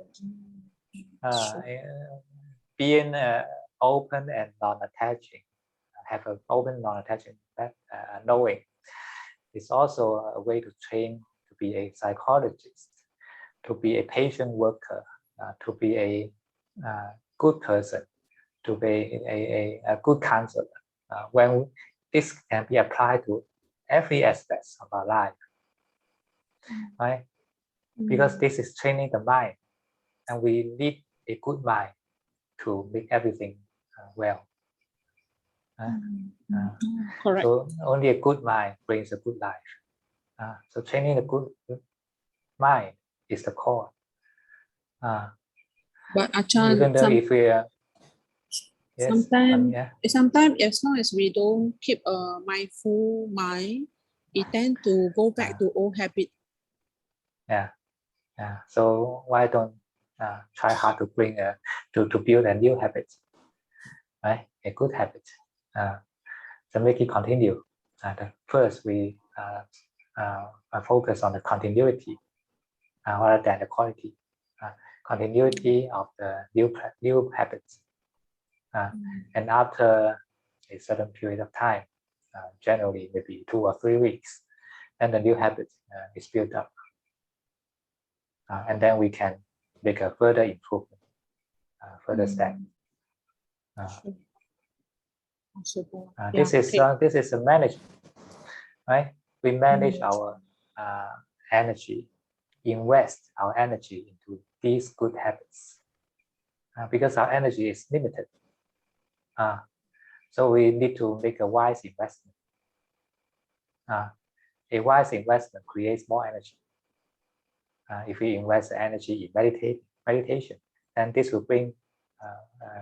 Being open and non-attaching, have an open non-attaching knowing is also a way to train to be a psychologist, to be a patient worker, to be a good person, to be a good counselor. When this can be applied to every aspect of our life, right? Because this is training the mind, and we need a good mind to make everything well. Correct. So only a good mind brings a good life. So training a good mind is the core. But Ajahn, even though if we are sometimes as long as we don't keep a mindful mind, it tend to go back to old habit. So why don't try hard to bring to build a new habit, right? A good habit. So make it continue. First we focus on the continuity rather than the quality. Continuity of the new habits. And after a certain period of time, generally maybe 2 or 3 weeks, then the new habit is built up. And then we can make a further improvement, further step. This is a management, right? We manage our energy, invest our energy into these good habits, because our energy is limited. So we need to make a wise investment. A wise investment creates more energy. If we invest energy in meditation, then this will bring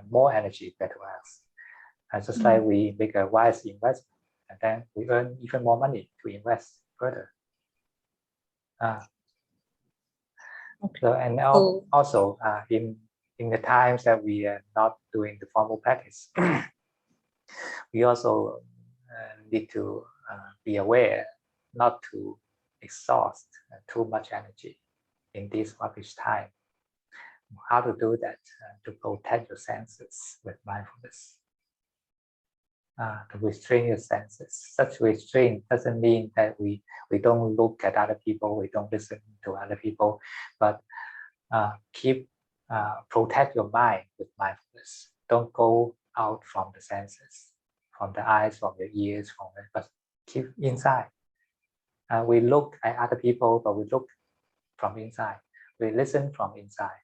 more energy back to us. Just like we make a wise investment, and then we earn even more money to invest further. So, and also in the times that we are not doing the formal practice, we also need to be aware not to exhaust too much energy in this rubbish time. How to do that? To protect your senses with mindfulness. To restrain your senses. Such restraint doesn't mean that we don't look at other people, we don't listen to other people, but protect your mind with mindfulness. Don't go out from the senses, from the eyes, from the ears, but keep inside. We look at other people, but we look from inside. We listen from inside,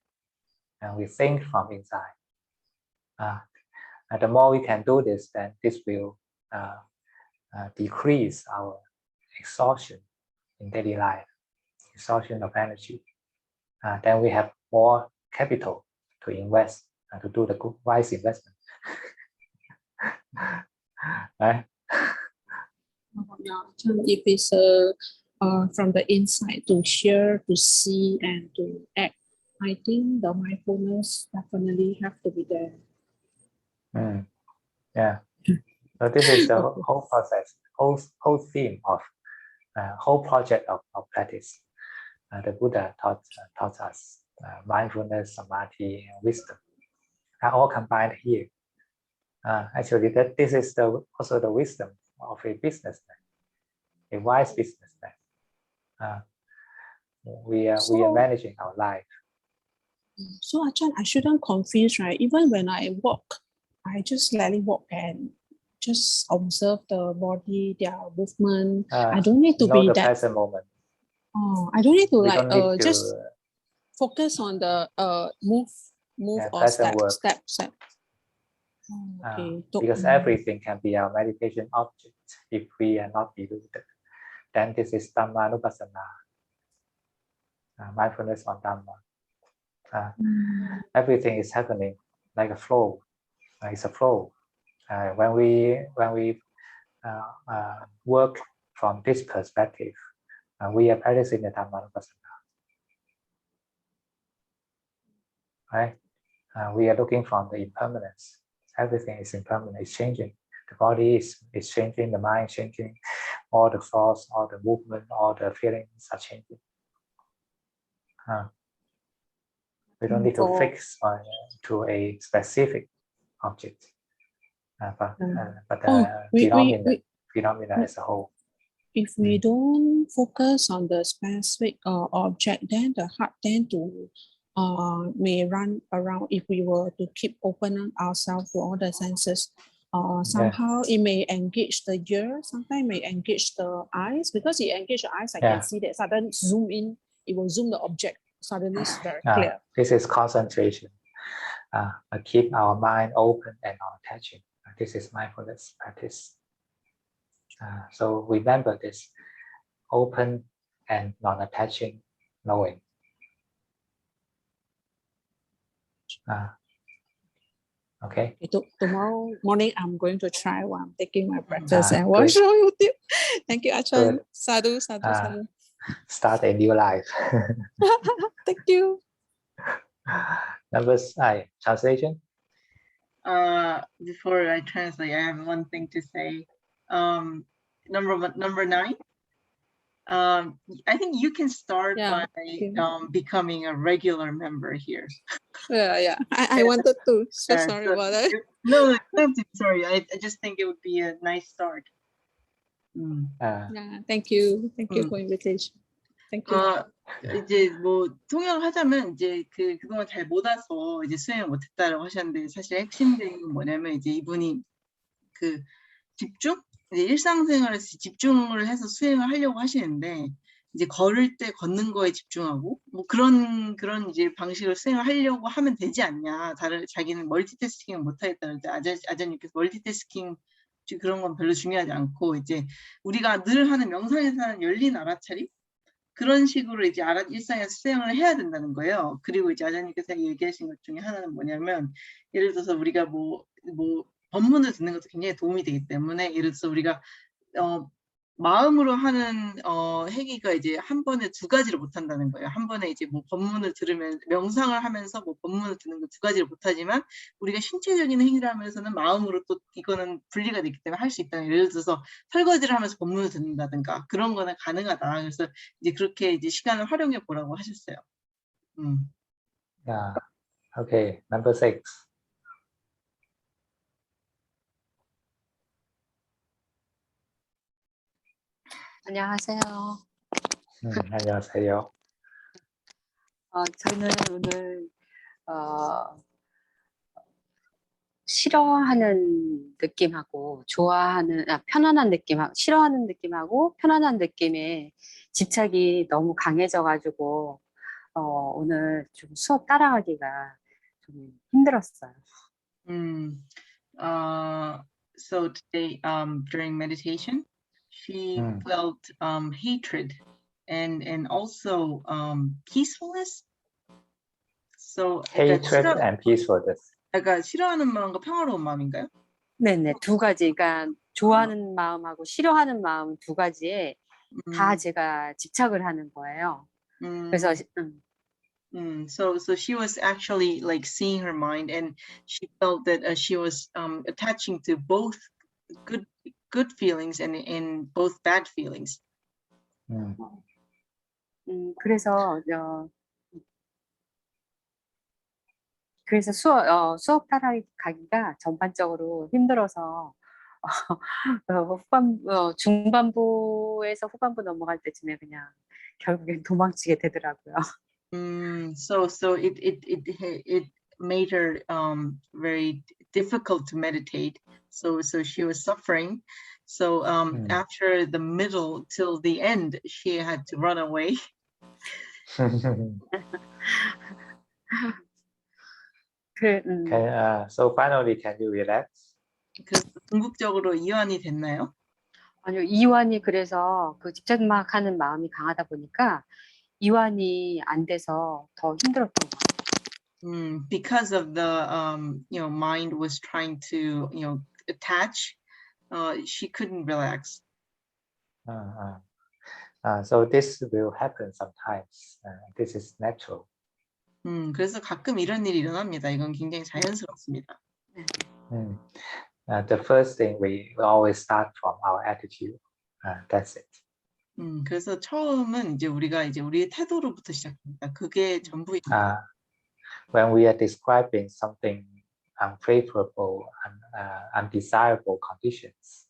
and we think from inside. And the more we can do this, then this will decrease our exhaustion in daily life, exhaustion of energy. Then we have more capital to invest and to do the good, wise investment. Right? If it's from the inside to hear, to see, and to act, I think the mindfulness definitely have to be there. Yeah. So this is the whole process, whole theme of whole project of practice. The Buddha taught us mindfulness, samadhi, and wisdom are all combined here. Actually, this is also the wisdom of a businessman, a wise businessman. We are managing our life. So Ajahn, I shouldn't confuse, right? Even when I walk, I just let it walk and just observe the body, their movement. I don't need to be the that present moment. I don't need to just focus on the move or step. Okay. Because everything can be our meditation object if we are not deluded. Then this is Dhammanupassana, mindfulness on Dhamma. Everything is happening like a flow. It's a flow. When we work from this perspective, we are practicing the Dhammanupassana. Right? We are looking from the impermanence. Everything is impermanent, it's changing. The body is changing, the mind is changing, all the thoughts, all the movement, all the feelings are changing. We don't need to fix to a specific object, but the phenomena as a whole. If we don't focus on the specific object, then the heart tend to may run around. If we were to keep opening ourselves to all the senses, somehow it may engage the ear, sometimes may engage the eyes. Because it engages the eyes, I can see that suddenly zoom in, it will zoom the object. Suddenly it's very clear. This is concentration. Keep our mind open and non-attaching. This is mindfulness practice. So remember this, open and non-attaching knowing. Okay. Tomorrow morning, I'm going to try while I'm taking my practice and watch on YouTube. Thank you, Ajahn. Sadhu, sadhu, sadhu. Start a new life. Thank you. Number 9, translation. Before I translate, I have one thing to say. Number 9. I think you can start by becoming a regular member here. I wanted to. So sorry about that. No, sorry. I just think it would be a nice start. Thank you. Thank you for invitation. Thank you. 이제 뭐 통역하자면 이제 그동안 잘 못 와서 이제 수행을 못했다라고 하셨는데, 사실 핵심적인 뭐냐면 이제 이분이 그 집중, 이제 일상생활에서 집중을 해서 수행을 하려고 하시는데, 이제 걸을 때 걷는 거에 집중하고 뭐 그런 이제 방식으로 수행을 하려고 하면 되지 않냐. 자기는 멀티태스킹을 못 하겠다. 아자님께서 멀티태스킹 그런 건 별로 중요하지 않고, 이제 우리가 늘 하는 명상에서 하는 열린 알아차림, 그런 식으로 이제 일상에서 수행을 해야 된다는 거예요. 그리고 이제 아자님께서 얘기하신 것 중에 하나는 뭐냐면 예를 들어서 우리가 뭐 법문을 듣는 것도 굉장히 도움이 되기 때문에 예를 들어서 우리가 마음으로 하는 행위가 이제 한 번에 두 가지를 못 한다는 거예요. 한 번에 이제 뭐 법문을 들으면 명상을 하면서 뭐 법문을 듣는 거 두 가지를 못 하지만 우리가 신체적인 행위를 하면서는 마음으로 또 이거는 분리가 되기 때문에 할 수 있다. 예를 들어서 설거지를 하면서 법문을 듣는다든가 그런 거는 가능하다. 그래서 이제 그렇게 이제 시간을 활용해 보라고 하셨어요. Yeah. Okay. Number 6. 안녕하세요. 안녕하세요. 저는 오늘 싫어하는 느낌하고 편안한 느낌하고 싫어하는 느낌하고 편안한 느낌에 집착이 너무 강해져가지고 오늘 좀 수업 따라가기가 좀 힘들었어요. So today, during meditation, she felt hatred and also peacefulness. So Hatred and peacefulness. 그러니까 싫어하는 마음과 평화로운 마음인가요? 네네, 두 가지. 그러니까 좋아하는 마음하고 싫어하는 마음 두 가지에 다 제가 집착을 하는 거예요. 그래서 So she was actually like seeing her mind, and she felt that she was attaching to both good feelings and both bad feelings. 그래서 수업 따라가기가 전반적으로 힘들어서 중반부에서 후반부 넘어갈 때쯤에 그냥 결국엔 도망치게 되더라고요. So it made her very difficult to meditate. So she was suffering. So after the middle till the end, she had to run away. Okay, so finally, can you relax? 그래서 궁극적으로 이완이 됐나요? 아니요, 이완이 그래서 그 집착하는 마음이 강하다 보니까 이완이 안 돼서 더 힘들었던 것 같아요. Because of the mind was trying to attach, she couldn't relax. So this will happen sometimes. This is natural. 그래서 가끔 이런 일이 일어납니다. 이건 굉장히 자연스럽습니다. The first thing we always start from our attitude. That's it. 그래서 처음은 이제 우리가 우리의 태도로부터 시작합니다. 그게 전부입니다. When we are describing something unfavorable and undesirable conditions,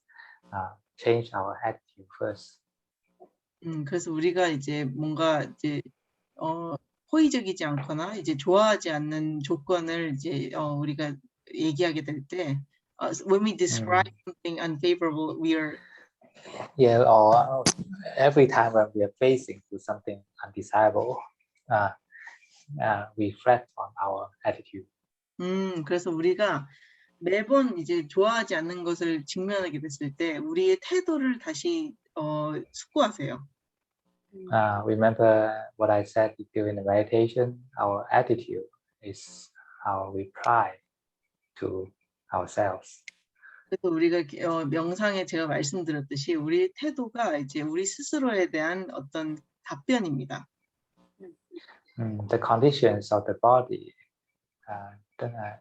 change our attitude first. 그래서 우리가 이제 뭔가 이제 호의적이지 않거나 이제 좋아하지 않는 조건을 이제 우리가 얘기하게 될 때, when we describe something unfavorable, we are or every time when we are facing to something undesirable, reflect on our attitude. 그래서 우리가 매번 이제 좋아하지 않는 것을 직면하게 됐을 때 우리의 태도를 다시 숙고하세요. Remember what I said during the meditation. Our attitude is our reply to ourselves. 그래서 우리가 명상에 제가 말씀드렸듯이 우리의 태도가 이제 우리 스스로에 대한 어떤 답변입니다. The conditions of the body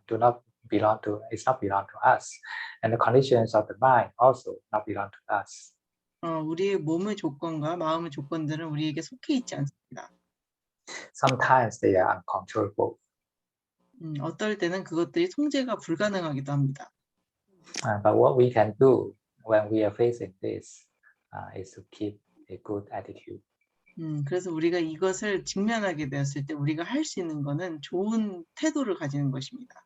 do not belong to. It's not belong to us, and the conditions of the mind also not belong to us. 우리의 몸의 조건과 마음의 조건들은 우리에게 속해 있지 않습니다. Sometimes they are uncontrollable. 어떨 때는 그것들이 통제가 불가능하기도 합니다. But what we can do when we are facing this is to keep a good attitude. 그래서 우리가 이것을 직면하게 되었을 때 우리가 할 수 있는 것은 좋은 태도를 가지는 것입니다.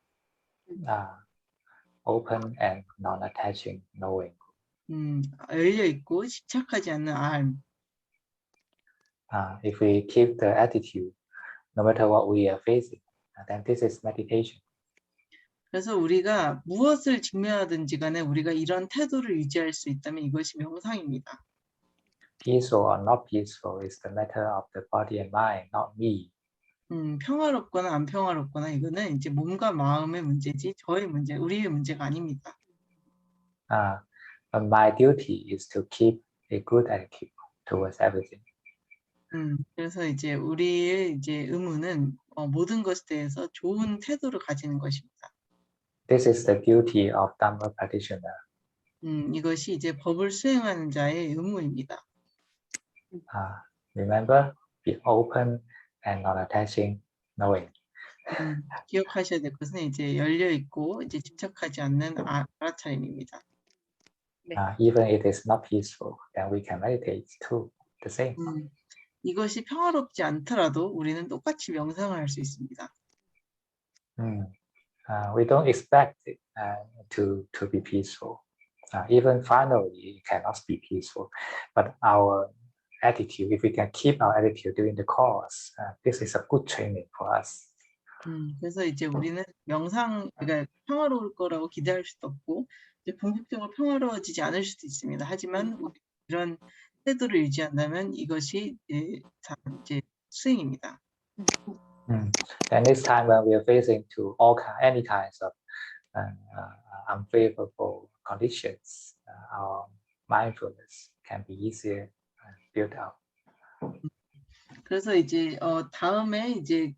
Open and non-attaching knowing. 열려 있고 집착하지 않는 알. If we keep the attitude, no matter what we are facing, then this is meditation. 그래서 우리가 무엇을 직면하든지 간에 우리가 이런 태도를 유지할 수 있다면 이것이 명상입니다. peaceful or not peaceful is the matter of the body and mind, not me. 평화롭거나 안 평화롭거나 이거는 이제 몸과 마음의 문제지 저의 문제, 우리의 문제가 아닙니다. But my duty is to keep a good attitude towards everything. 그래서 이제 우리의 이제 의무는 모든 것에 대해서 좋은 태도를 가지는 것입니다. This is the duty of Dhamma practitioner. 이것이 이제 법을 수행하는 자의 의무입니다. Remember, be open and non-attaching, knowing. 기억하셔야 될 것은 이제 열려 있고 이제 집착하지 않는 알아차림입니다. Even if it is not peaceful, then we can meditate too. The same. 이것이 평화롭지 않더라도 우리는 똑같이 명상을 할 수 있습니다. We don't expect it, to be peaceful. Even finally, it cannot be peaceful. But our attitude, if we can keep our attitude during the course, this is a good training for us. 그래서 이제 우리는 그러니까 평화로울 거라고 기대할 수도 없고 이제 궁극적으로 평화로워지지 않을 수도 있습니다. 하지만 이런 태도를 유지한다면 이것이 이제 수행입니다. And this time when we are facing to any kinds of unfavorable conditions, our mindfulness can be easier built up. 그래서 이제 다음에 이제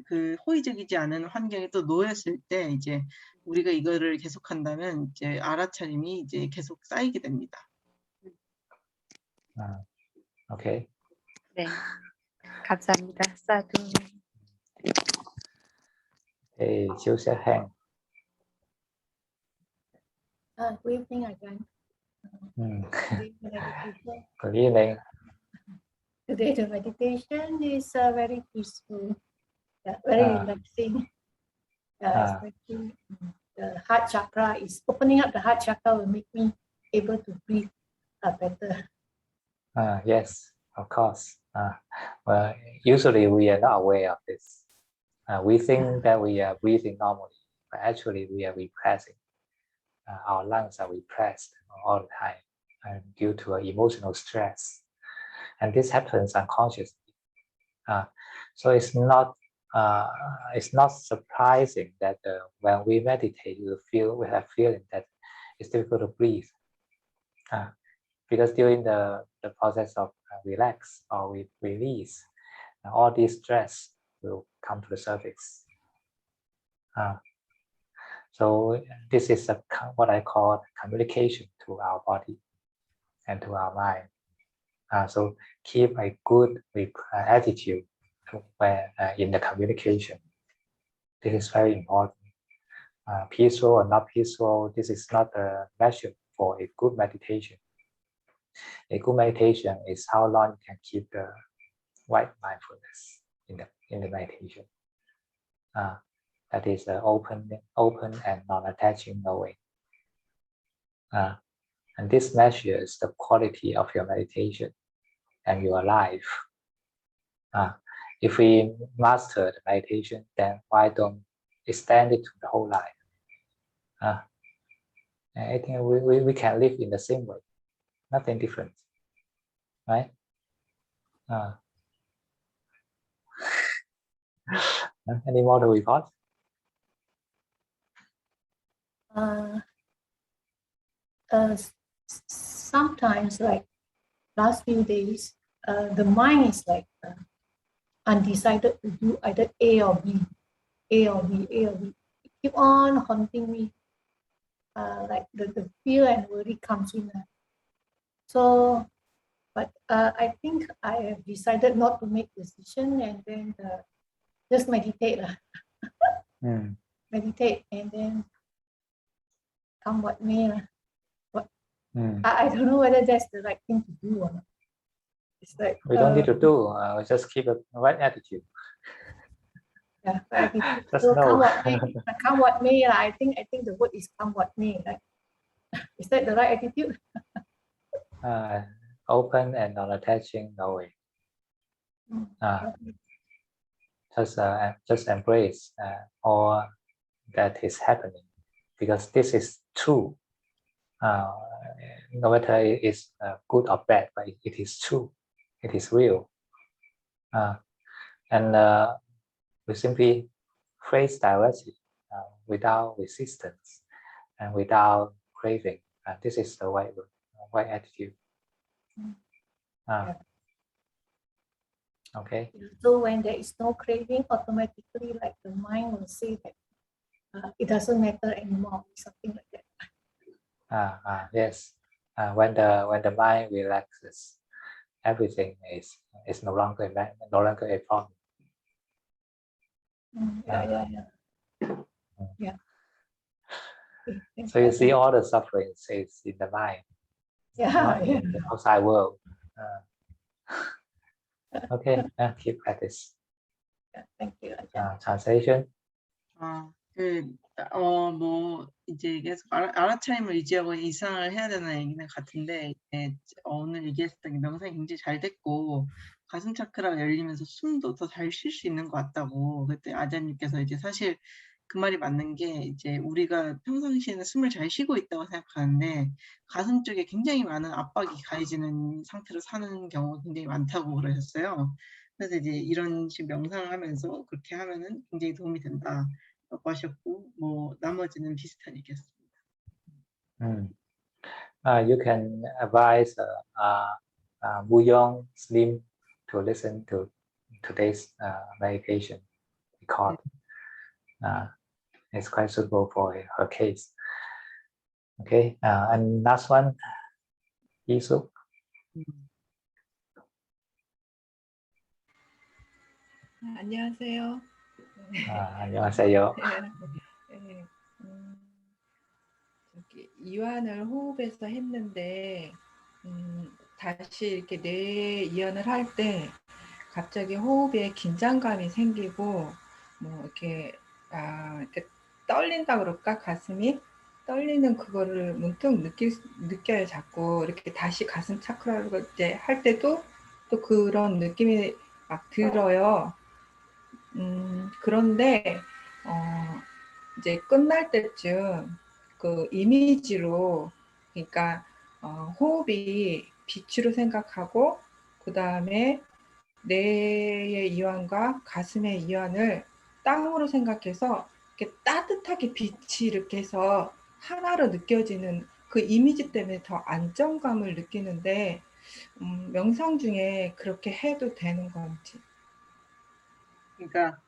그 호의적이지 않은 환경에 또 놓였을 때 이제 우리가 이거를 계속한다면 이제 알아차림이 이제 계속 쌓이게 됩니다. Okay. 네, 감사합니다. 사두. Hey, Chiu Xe Heng. Good evening again. Good evening. Today the meditation is very peaceful, very relaxing. Especially the heart chakra is opening up. The heart chakra will make me able to breathe better. Yes, of course. Well, usually we are not aware of this. We think that we are breathing normally, but actually we are repressing. Our lungs are repressed all the time due to emotional stress. And this happens unconsciously. So it's not surprising that when we meditate, we have feeling that it's difficult to breathe. Because during the process of relax or release, all this stress will come to the surface. So this is what I call communication to our body and to our mind. So keep a good attitude in the communication. This is very important. Peaceful or not peaceful, this is not a measure for a good meditation. A good meditation is how long you can keep the right mindfulness in the meditation. That is open and non-attaching knowing. And this measures the quality of your meditation and your life. If we master the meditation, then why don't extend it to the whole life? I think we can live in the same way, nothing different, right? Any more to report? Sometimes, like last few days, the mind is like undecided to do either A or B. It keep on haunting me. Like the fear and worry comes in. So, but I think I have decided not to make decision and then just meditate. Meditate and then come what may. I don't know whether that's the right thing to do or not. It's like we don't need to do. Just keep a right attitude. Yeah, attitude. Just So know. come what may. I think the word is come what may. Right? Is that the right attitude? Open and non-attaching knowing. Just embrace all that is happening, because this is true. no matter it is good or bad, but it is true, it is real. And we simply face directly without resistance and without craving. This is the right attitude. Okay. So when there is no craving, automatically, like the mind will say that it doesn't matter anymore, something like that. Yes. When the mind relaxes, everything is no longer a problem. Yeah. So you see, all the suffering is in the mind, not in the outside world. Okay, keep practice. Thank you. Translation. 뭐 이제 계속 알아차림을 유지하고 이상을 해야 되는 얘기는 같은데, 오늘 얘기했던 게 명상이 굉장히 잘 됐고 가슴 차크라가 열리면서 숨도 더 잘 쉴 수 있는 것 같다고 그때 아자님께서 이제 사실 그 말이 맞는 게 이제 우리가 평상시에는 숨을 잘 쉬고 있다고 생각하는데 가슴 쪽에 굉장히 많은 압박이 가해지는 상태로 사는 경우가 굉장히 많다고 그러셨어요. 그래서 이제 이런 식 명상을 하면서 그렇게 하면은 굉장히 도움이 된다라고 하셨고, 뭐 나머지는 비슷한 얘기였습니다. You can advise Woo-young Slim to listen to today's meditation record. It's quite suitable for her case. Okay, and last one, Isuk. 안녕하세요. 안녕하세요. 저기 이완을 호흡에서 했는데 다시 이렇게 뇌 이완을 할 때 갑자기 호흡에 긴장감이 생기고 뭐 이렇게 이렇게 떨린다 그럴까, 가슴이 떨리는 그거를 문득 느껴요. 자꾸 이렇게 다시 가슴 차크라를 이제 할 때도 또 그런 느낌이 막 들어요. 그런데 이제 끝날 때쯤 그 이미지로, 그러니까 호흡이 빛으로 생각하고 그 다음에 뇌의 이완과 가슴의 이완을 땅으로 생각해서 이렇게 따뜻하게 빛이 이렇게 해서 하나로 느껴지는 그 이미지 때문에 더 안정감을 느끼는데 명상 중에 그렇게 해도 되는 건지. 그러니까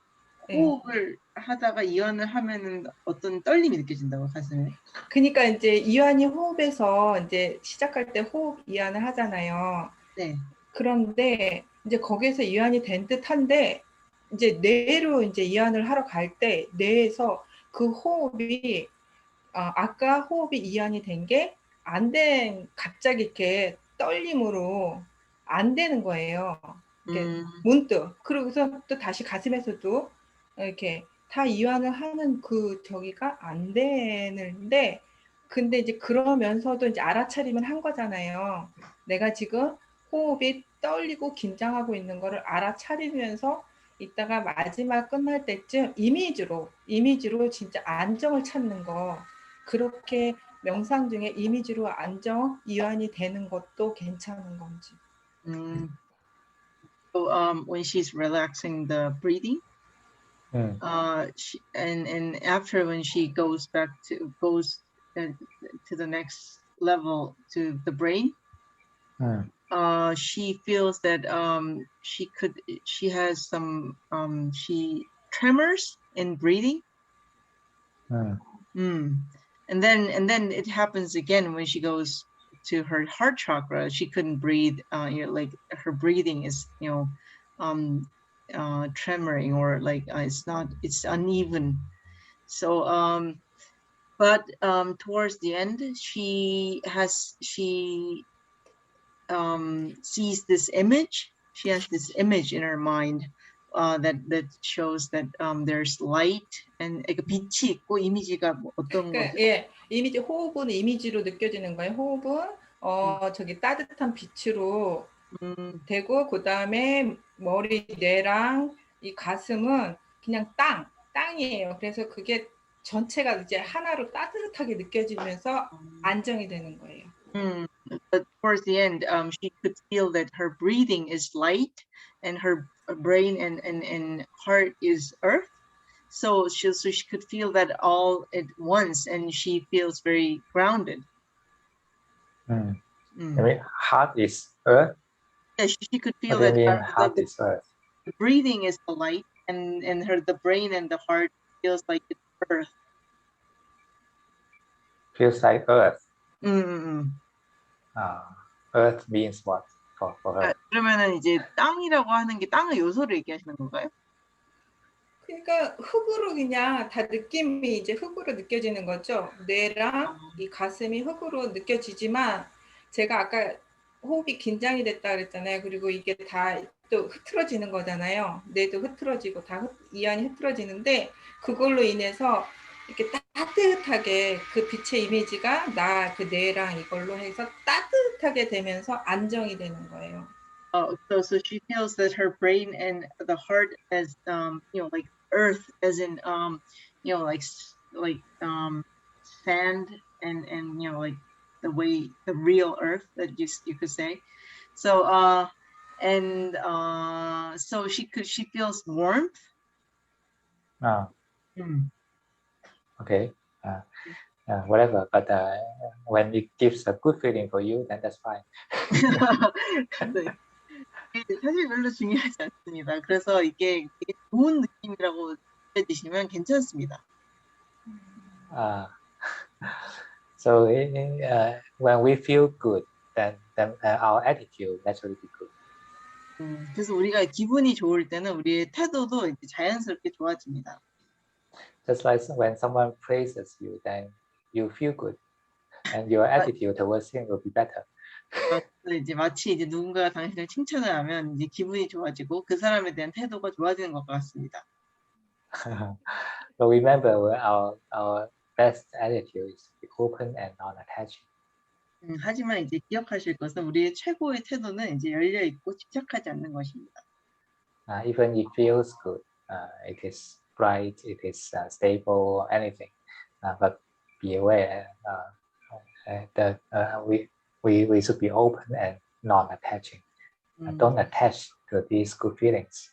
호흡을 하다가 이완을 하면은 어떤 떨림이 느껴진다고 가슴에. 그러니까 이제 이완이 호흡에서 이제 시작할 때 호흡 이완을 하잖아요. 네. 그런데 이제 거기에서 이완이 된 듯한데 이제 뇌로 이제 이완을 하러 갈 때 뇌에서 그 호흡이 아까 호흡이 이완이 된 게 안 된, 갑자기 이렇게 떨림으로 안 되는 거예요. 이렇게 문득. 그러고서 또 다시 가슴에서도 이렇게 다 이완을 하는 그 저기가 안 되는데, 근데 이제 그러면서도 이제 알아차림을 한 거잖아요. 내가 지금 호흡이 떨리고 긴장하고 있는 거를 알아차리면서 이따가 마지막 끝날 때쯤 이미지로 진짜 안정을 찾는 거, 그렇게 명상 중에 이미지로 안정, 이완이 되는 것도 괜찮은 건지. So when she's relaxing the breathing, and after when she goes to the next level, to the brain, she feels that she has some tremors in breathing. And then it happens again when she goes to her heart chakra. She couldn't breathe. Like her breathing is tremoring, or like it's uneven. So but towards the end, she sees this image. She has this image in her mind that shows that there's light and 빛이 있고 이미지가 어떤 거죠? 예, 이미지, 호흡은 이미지로 느껴지는 거예요. 호흡은 저기 따뜻한 빛으로 되고, 그 다음에 머리, 뇌랑 이 가슴은 그냥 땅이에요. 그래서 그게 전체가 이제 하나로 따뜻하게 느껴지면서 안정이 되는 거예요. But towards the end, she could feel that her breathing is light and her brain and heart is earth. So she could feel that all at once, and she feels very grounded. I mean, heart is earth. Yeah, she could feel What do you that mean heart is earth? the breathing is the light, and the brain and the heart feels like it's earth. Feels like earth. 음. Earth means what for her? 그러면은 이제 땅이라고 하는 게 땅의 요소를 얘기하시는 건가요? 그러니까 흙으로 그냥 다 느낌이 이제 흙으로 느껴지는 거죠. 뇌랑 이 가슴이 흙으로 느껴지지만 제가 아까 호흡이 긴장이 됐다 그랬잖아요. 그리고 이게 다 또 흐트러지는 거잖아요. 뇌도 흐트러지고 다 이완이 흐트러지는데 그걸로 인해서 이렇게 따뜻하게 그 빛의 이미지가 나 그 뇌랑 이걸로 해서 따뜻하게 되면서 안정이 되는 거예요. So she feels that her brain and the heart as like earth, as in like sand and like the real earth that you could say. So so she feels warmth. Okay. Whatever, but when it gives a good feeling for you, then that's fine. 네. 사실 별로 중요하지 않습니다. 그래서 이게 되게 좋은 느낌이라고 느껴지시면 괜찮습니다. So when we feel good, then our attitude naturally be good. 그래서 우리가 기분이 좋을 때는 우리의 태도도 이제 자연스럽게 좋아집니다. Just like when someone praises you, then you feel good, and your attitude towards him will be better. 이제 마치 이제 누군가가 당신을 칭찬을 하면 이제 기분이 좋아지고 그 사람에 대한 태도가 좋아지는 것 같습니다. But remember, our best attitude is to be open and non-attaching. 하지만 이제 기억하실 것은 우리의 최고의 태도는 이제 열려 있고 집착하지 않는 것입니다. Even it feels good, it is bright, it is stable, anything, but be aware that we should be open and non-attaching. Don't attach to these good feelings.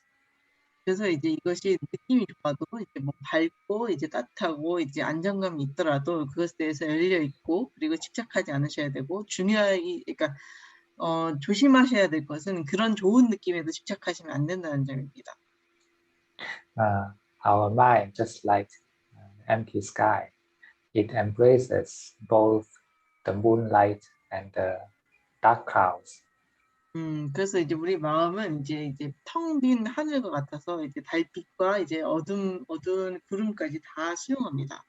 그래서 이제 이것이 느낌이 좋아도 이제 뭐 밝고 이제 따뜻하고 이제 안정감이 있더라도 그것에 대해서 열려 있고 그리고 집착하지 않으셔야 되고 그러니까 조심하셔야 될 것은 그런 좋은 느낌에도 집착하시면 안 된다는 점입니다. Our mind, just like empty sky, it embraces both the moonlight and the dark clouds. 그래서 이제 우리 마음은 이제 텅 빈 하늘과 같아서 이제 달빛과 이제 어두운 구름까지 다 수용합니다.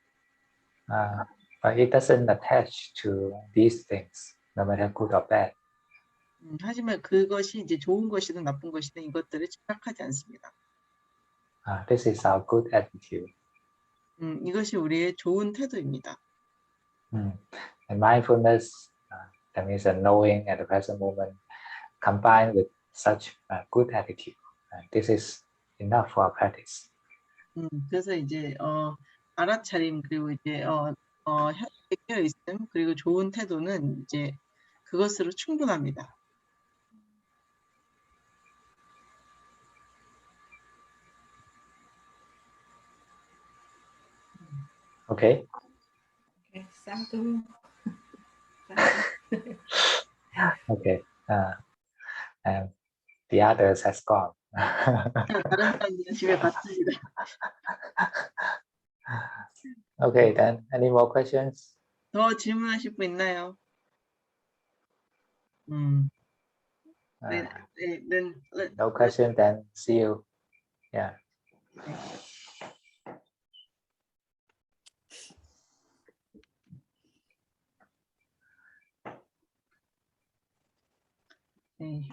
But it doesn't attach to these things, no matter good or bad. 하지만 그것이 이제 좋은 것이든 나쁜 것이든 이것들을 집착하지 않습니다. This is our good attitude. 이것이 우리의 좋은 태도입니다. And mindfulness, that means a knowing at the present moment, combined with such a good attitude. This is enough for our practice. 그래서 이제 알아차림 그리고 이제 현재 깨어 있음 그리고 좋은 태도는 이제 그것으로 충분합니다. Okay. Okay, sadhu. Okay. And the others has gone. 다른 사람들은 집에 갔습니다. Okay, then any more questions? 더 질문하실 분 있나요? No question, then see you. Yeah. 네.